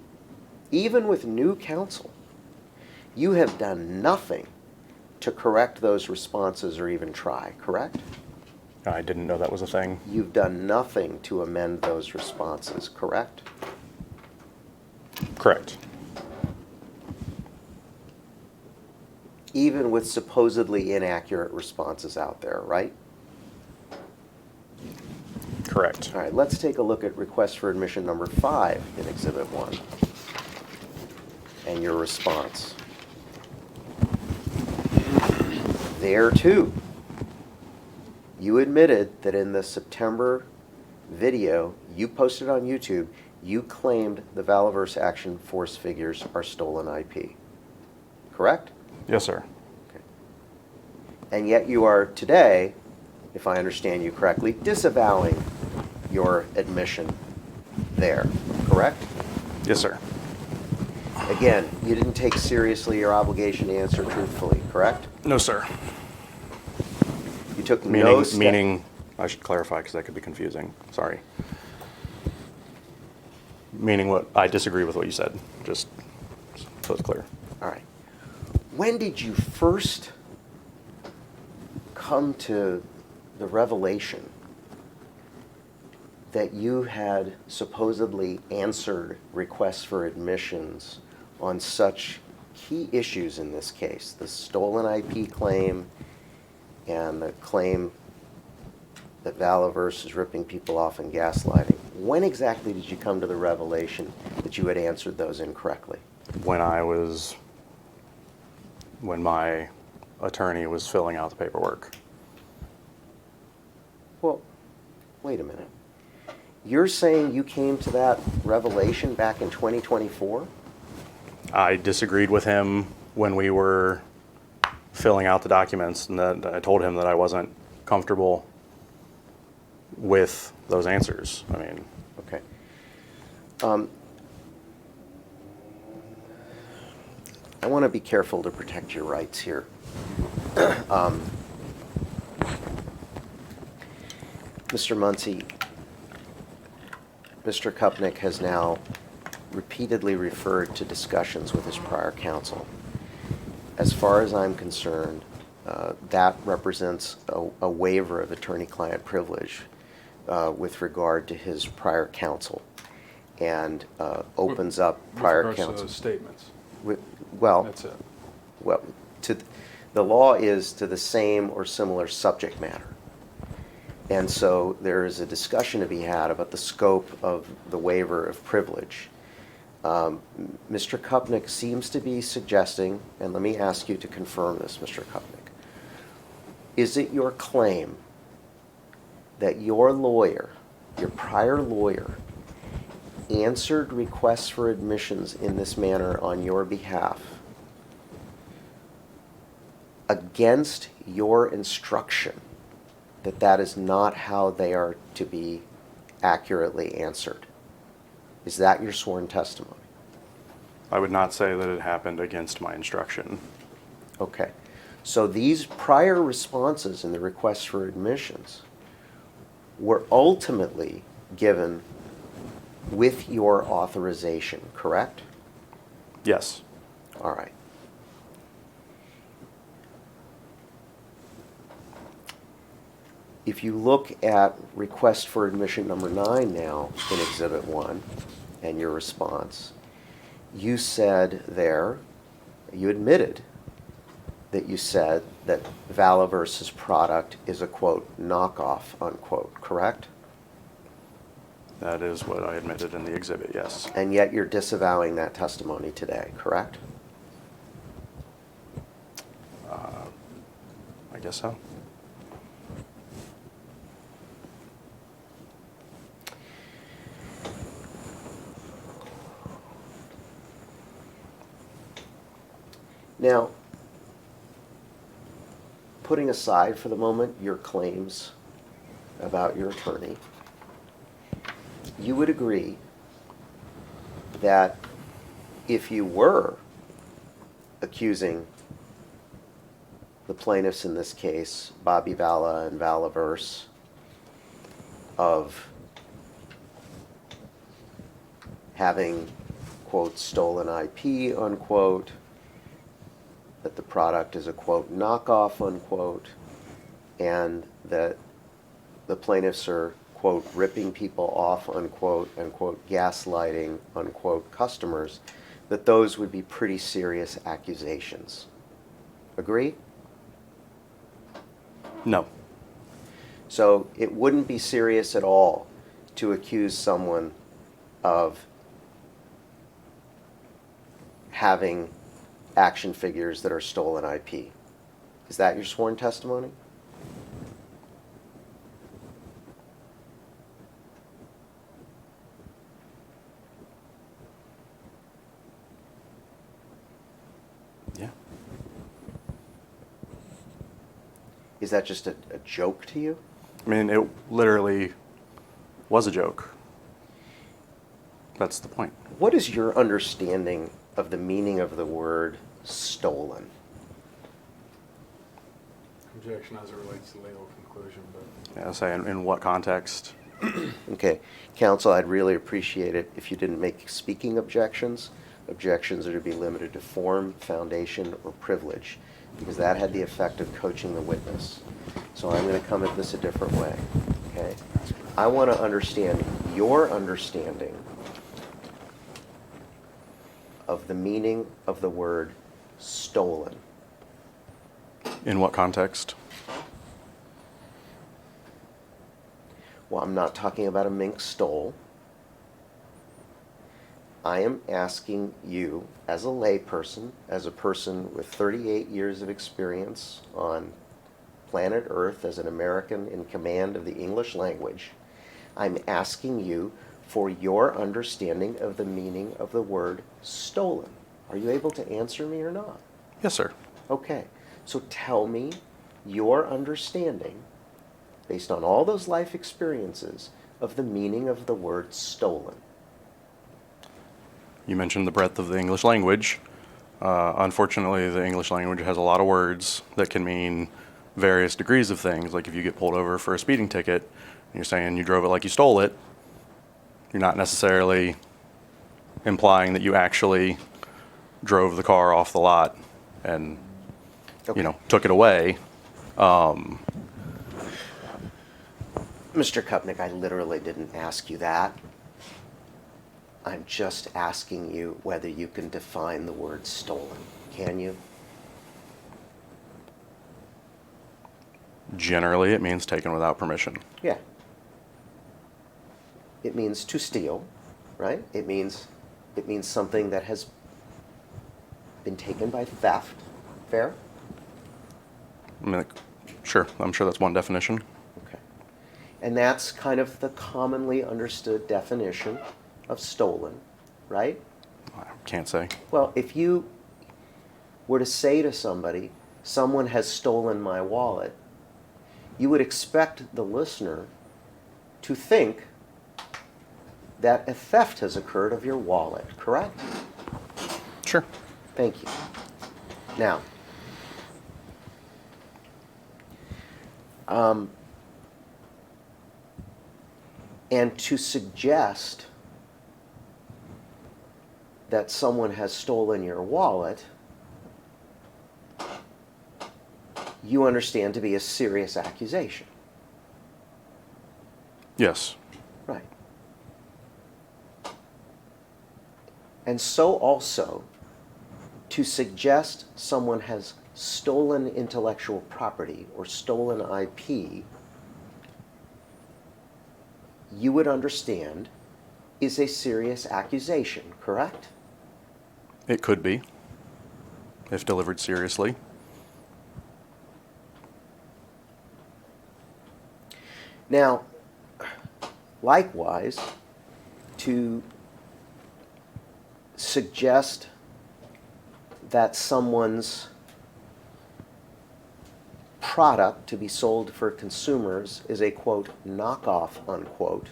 even with new counsel, you have done nothing to correct those responses or even try, correct? I didn't know that was a thing. You've done nothing to amend those responses, correct? Correct. Even with supposedly inaccurate responses out there, right? Correct. All right, let's take a look at request for admission number 5 in Exhibit 1 and your response. There too, you admitted that in the September video you posted on YouTube, you claimed the Valaverse Action Force figures are stolen IP. Correct? Yes, sir. Okay. And yet you are today, if I understand you correctly, disavowing your admission there. Correct? Yes, sir. Again, you didn't take seriously your obligation to answer truthfully, correct? No, sir. You took no Meaning, step. meaning, I should clarify because that could be confusing. Sorry. Meaning what? I disagree with what you said. Just so it's clear. All right. When did you first come to the revelation that you had supposedly answered requests for admissions on such key issues in this case, the stolen IP claim and the claim that Valaverse is ripping people off and gaslighting? When exactly did you come to the revelation that you had answered those incorrectly? When my attorney was filling out the paperwork. Well, wait a minute. You're saying you came to that revelation back in 2024? I disagreed with him when we were filling out the documents, and that I told him that I wasn't comfortable with those answers. I mean, Okay. I want to be careful to protect your rights here. Mr. Muncy, Mr. Koepnick has now repeatedly referred to discussions with his prior counsel. As far as I'm concerned, that represents a waiver of attorney-client privilege with regard to his prior counsel, and opens up prior With regards to counsel. those statements. Well, That's it. well, the law is to the same or similar subject matter. And so there is a discussion to be had about the scope of the waiver of privilege. Mr. Koepnick seems to be suggesting, and let me ask you to confirm this, Mr. Koepnick. Is it your claim that your lawyer, your prior lawyer, answered requests for admissions in this manner on your behalf against your instruction that that is not how they are to be accurately answered? Is that your sworn testimony? I would not say that it happened against my instruction. Okay. So these prior responses in the requests for admissions were ultimately given with your authorization, correct? Yes. All right. If you look at request for admission number 9 now in Exhibit 1 and your response, you said there, you admitted that you said that Valaverse's product is a, quote, knockoff, unquote, correct? That is what I admitted in the exhibit, yes. And yet you're disavowing that testimony today, correct? I guess so. Now, putting aside for the moment your claims about your attorney, you would agree that if you were accusing the plaintiffs in this case, Bobby Vala and Valaverse, of having, quote, stolen IP, unquote, that the product is a, quote, knockoff, unquote, and that the plaintiffs are, quote, ripping people off, unquote, and, quote, gaslighting, unquote, customers, that those would be pretty serious accusations. Agree? No. So it wouldn't be serious at all to accuse someone of having action figures that are stolen IP. Is that your sworn testimony? Yeah. Is that just a joke to you? I mean, it literally was a joke. That's the point. What is your understanding of the meaning of the word stolen? Objection as it relates to legal conclusion, but Yeah, say in what context? Okay, counsel, I'd really appreciate it if you didn't make speaking objections. Objections are to be limited to form, foundation, or privilege, because that had the effect of coaching the witness. So I'm going to come at this a different way, okay? I want to understand your understanding of the meaning of the word stolen. In what context? Well, I'm not talking about a mink stole. I am asking you, as a layperson, as a person with 38 years of experience on planet Earth as an American in command of the English language, I'm asking you for your understanding of the meaning of the word stolen. Are you able to answer me or not? Yes, sir. Okay, so tell me your understanding, based on all those life experiences, of the meaning of the word stolen. You mentioned the breadth of the English language. Unfortunately, the English language has a lot of words that can mean various degrees of things. Like if you get pulled over for a speeding ticket, and you're saying you drove it like you stole it, you're not necessarily implying that you actually drove the car off the lot and, Okay. took it away. Mr. Koepnick, I literally didn't ask you that. I'm just asking you whether you can define the word stolen. Can you? Generally, it means taken without permission. Yeah. It means to steal, right? It means something that has been taken by theft. Fair? I mean, sure, I'm sure that's one definition. Okay. And that's kind of the commonly understood definition of stolen, right? I can't say. Well, if you were to say to somebody, someone has stolen my wallet, you would expect the listener to think that a theft has occurred of your wallet, correct? Sure. Thank you. Now, and to suggest that someone has stolen your wallet, you understand to be a serious accusation. Yes. Right. And so also, to suggest someone has stolen intellectual property or stolen IP, you would understand is a serious accusation, correct? It could be, if delivered seriously. Now, likewise, to suggest that someone's product to be sold for consumers is a, quote, knockoff, unquote,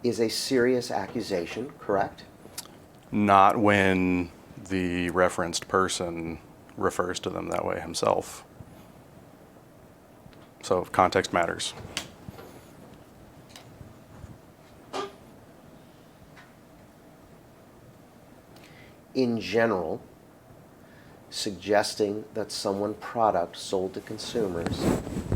is a serious accusation, correct? Not when the referenced person refers to them that way himself. So context matters. In general, suggesting that someone product sold to consumers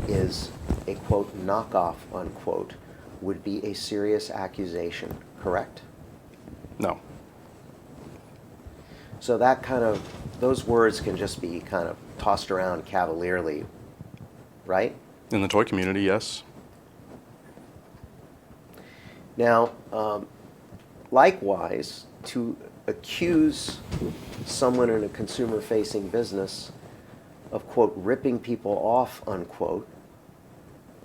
is a, quote, knockoff, unquote, would be a serious accusation, correct? No. So that kind of, those words can just be kind of tossed around cavalierly, right? In the toy community, yes. Now, likewise, to accuse someone in a consumer-facing business of, quote, ripping people off, unquote,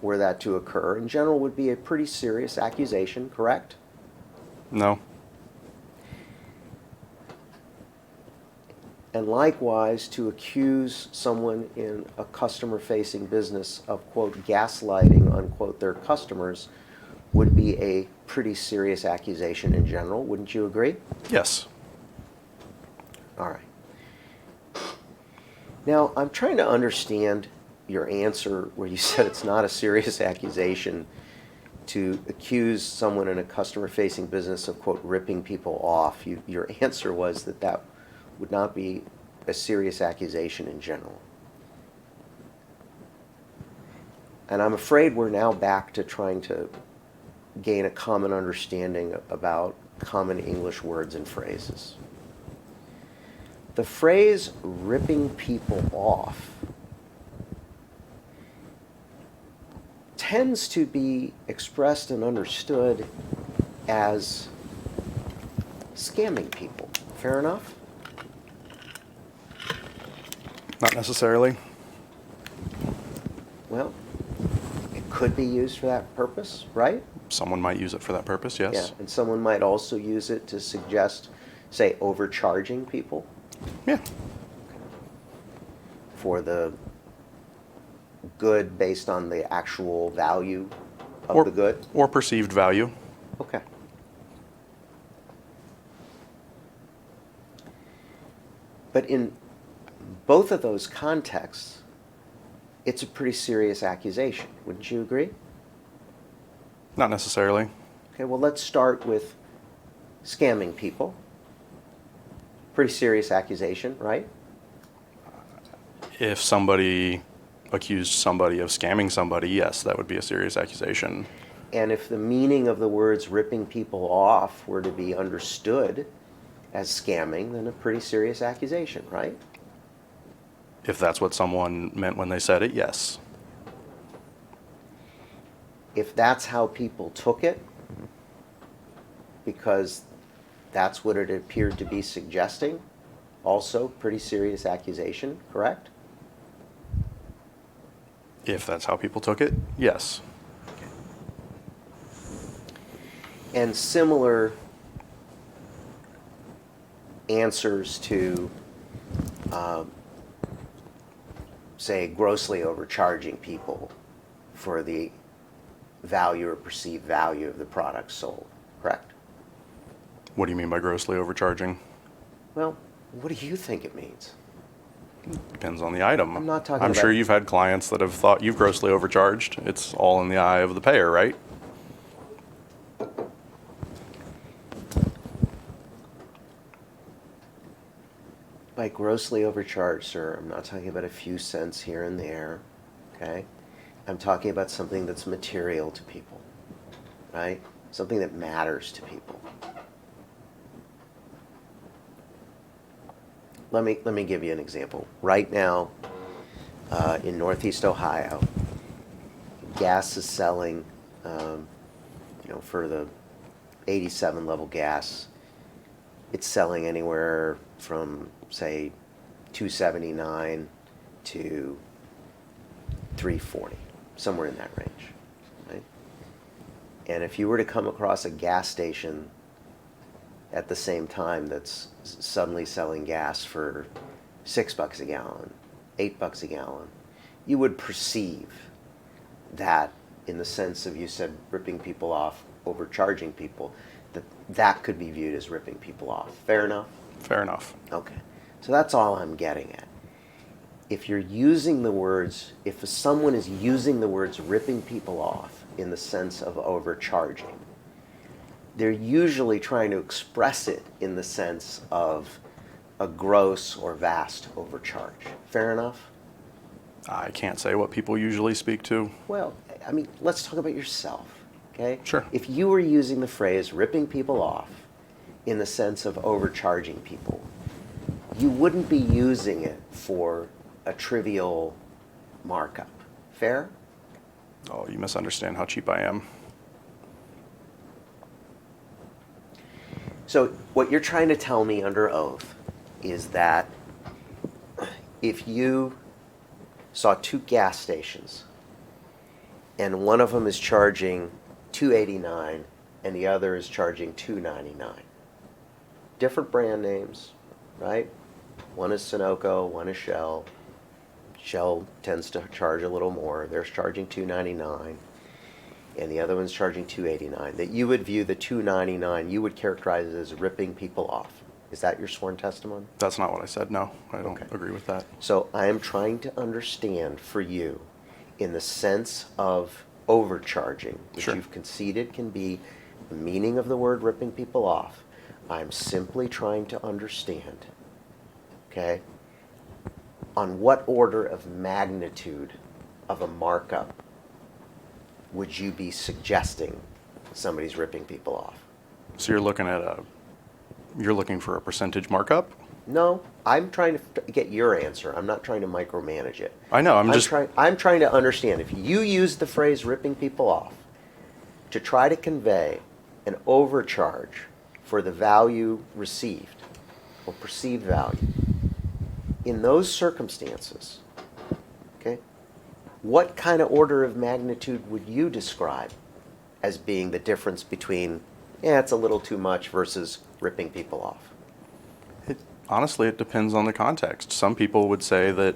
were that to occur, in general would be a pretty serious accusation, correct? No. And likewise, to accuse someone in a customer-facing business of, quote, gaslighting, unquote, their customers would be a pretty serious accusation in general. Wouldn't you agree? Yes. All right. Now, I'm trying to understand your answer where you said it's not a serious accusation to accuse someone in a customer-facing business of, quote, ripping people off. Your answer was that that would not be a serious accusation in general. And I'm afraid we're now back to trying to gain a common understanding about common English words and phrases. The phrase ripping people off tends to be expressed and understood as scamming people. Fair enough? Not necessarily. Well, it could be used for that purpose, right? Someone might use it for that purpose, yes. Yeah, and someone might also use it to suggest, say, overcharging people Yeah. for the good based on the actual value of the good. Or perceived value. Okay. But in both of those contexts, it's a pretty serious accusation. Wouldn't you agree? Not necessarily. Okay, well, let's start with scamming people. Pretty serious accusation, right? If somebody accused somebody of scamming somebody, yes, that would be a serious accusation. And if the meaning of the words ripping people off were to be understood as scamming, then a pretty serious accusation, right? If that's what someone meant when they said it, yes. If that's how people took it, because that's what it appeared to be suggesting, also pretty serious accusation, correct? If that's how people took it, yes. And similar answers to, say, grossly overcharging people for the value or perceived value of the product sold, correct? What do you mean by grossly overcharging? Well, what do you think it means? Depends on the item. I'm not talking I'm sure about- you've had clients that have thought you've grossly overcharged. It's all in the eye of the payer, right? By grossly overcharged, sir, I'm not talking about a few cents here and there, okay? I'm talking about something that's material to people, right? Something that matters to people. Let me give you an example. Right now, in Northeast Ohio, gas is selling, for the 87 level gas, it's selling anywhere from, say, $2.79 to $3.40, somewhere in that range, right? And if you were to come across a gas station at the same time that's suddenly selling gas for $6 a gallon, $8 a gallon, you would perceive that, in the sense of, you said ripping people off, overcharging people, that could be viewed as ripping people off. Fair enough? Fair enough. Okay. So that's all I'm getting at. If you're using the words, if someone is using the words ripping people off in the sense of overcharging, they're usually trying to express it in the sense of a gross or vast overcharge. Fair enough? I can't say what people usually speak to. Well, I mean, let's talk about yourself, okay? Sure. If you were using the phrase ripping people off in the sense of overcharging people, you wouldn't be using it for a trivial markup. Fair? Oh, you misunderstand how cheap I am. So what you're trying to tell me under oath is that if you saw two gas stations and one of them is charging $2.89 and the other is charging $2.99, different brand names, right? One is Sunoco, one is Shell. Shell tends to charge a little more. They're charging $2.99, and the other one's charging $2.89. That you would view the $2.99, you would characterize it as ripping people off. Is that your sworn testimony? That's not what I said. No, I don't Okay. agree with that. So I am trying to understand for you, in the sense of overcharging, which Sure. you've conceded can be the meaning of the word ripping people off. I'm simply trying to understand, okay, on what order of magnitude of a markup would you be suggesting somebody's ripping people off? So you're looking for a percentage markup? No, I'm trying to get your answer. I'm not trying to micromanage it. I know, I'm trying to understand. If you use the phrase ripping people off to try to convey an overcharge for the value received or perceived value, in those circumstances, okay, what kind of order of magnitude would you describe as being the difference between, yeah, it's a little too much versus ripping people off? Honestly, it depends on the context. Some people would say that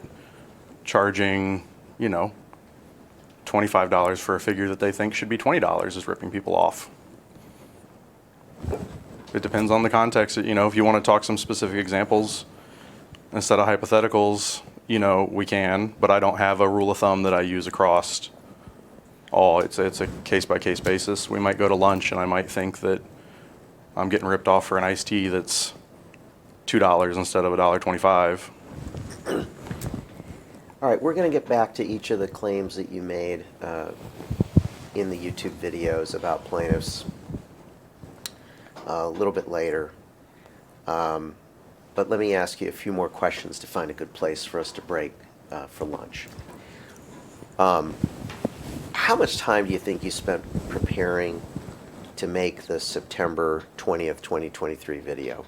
charging, $25 for a figure that they think should be $20 is ripping people off. It depends on the context. If you want to talk some specific examples instead of hypotheticals, we can, but I don't have a rule of thumb that I use across all. It's a case-by-case basis. We might go to lunch and I might think that I'm getting ripped off for an iced tea that's $2 instead of $1.25. All right, we're going to get back to each of the claims that you made in the YouTube videos about plaintiffs a little bit later. But let me ask you a few more questions to find a good place for us to break for lunch. How much time do you think you spent preparing to make the September 20th, 2023 video?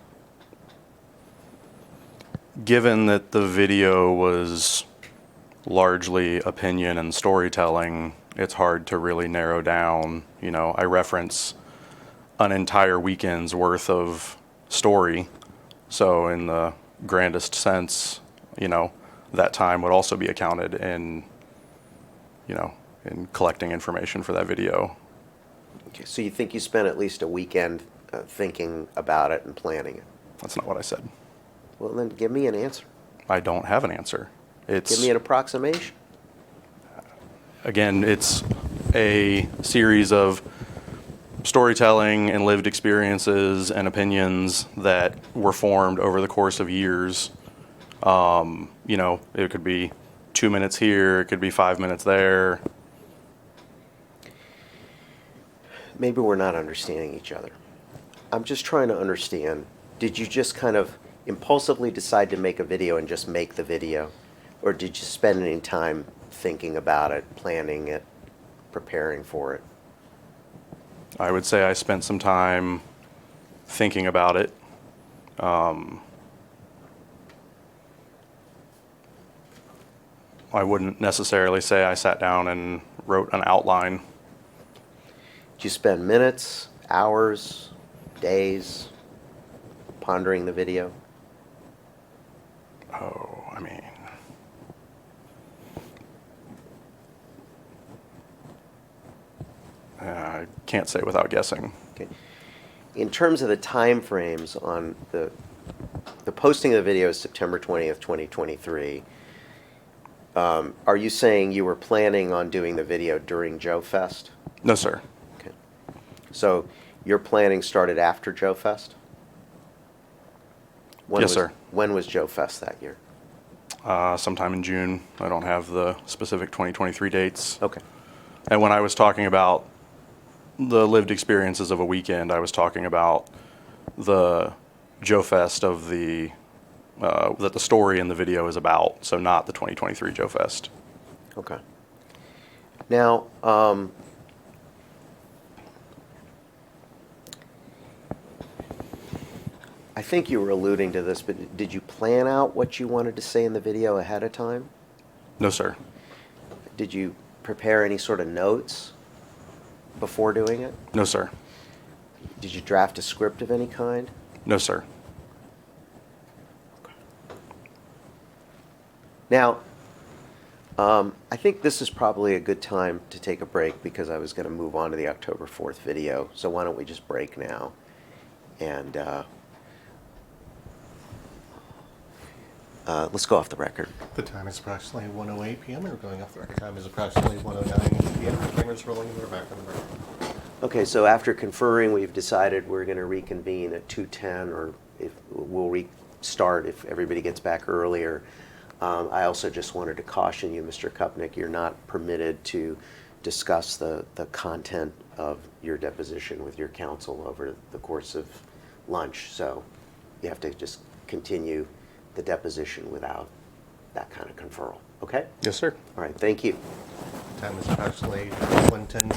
Given that the video was largely opinion and storytelling, it's hard to really narrow down. I reference an entire weekend's worth of story. So in the grandest sense, that time would also be accounted in collecting information for that video. Okay, so you think you spent at least a weekend thinking about it and planning it? That's not what I said. Well, then give me an answer. I don't have an answer. Give me an approximation. Again, it's a series of storytelling and lived experiences and opinions that were formed over the course of years. It could be 2 minutes here, it could be 5 minutes there. Maybe we're not understanding each other. I'm just trying to understand, did you just kind of impulsively decide to make a video and just make the video? Or did you spend any time thinking about it, planning it, preparing for it? I would say I spent some time thinking about it. I wouldn't necessarily say I sat down and wrote an outline. Did you spend minutes, hours, days? pondering the video? Oh, I mean, I can't say without guessing. Okay. In terms of the time frames on the posting of the video is September 20th, 2023. Are you saying you were planning on doing the video during Joe Fest? No, sir. Okay. So your planning started after Joe Fest? Yes, sir. When was Joe Fest that year? Sometime in June. I don't have the specific 2023 dates. Okay. And when I was talking about the lived experiences of a weekend, I was talking about the Joe Fest of the that the story in the video is about, so not the 2023 Joe Fest. Okay. Now, I think you were alluding to this, but did you plan out what you wanted to say in the video ahead of time? No, sir. Did you prepare any sort of notes before doing it? No, sir. Did you draft a script of any kind? No, sir. Now, I think this is probably a good time to take a break because I was going to move on to the October 4th video. So why don't we just break now? And let's go off the record. The time is approximately 1:08 p.m. and we're going off the record. Time is approximately 1:09 p.m. The camera's rolling and we're back on the record. Okay, so after conferring, we've decided we're going to reconvene at 2:10, or if we'll restart if everybody gets back earlier. I also just wanted to caution you, Mr. Koepnick, you're not permitted to discuss the content of your deposition with your counsel over the course of lunch. So you have to just continue the deposition without that kind of conferral. Okay? Yes, sir. All right, thank you. Time is approximately 1:10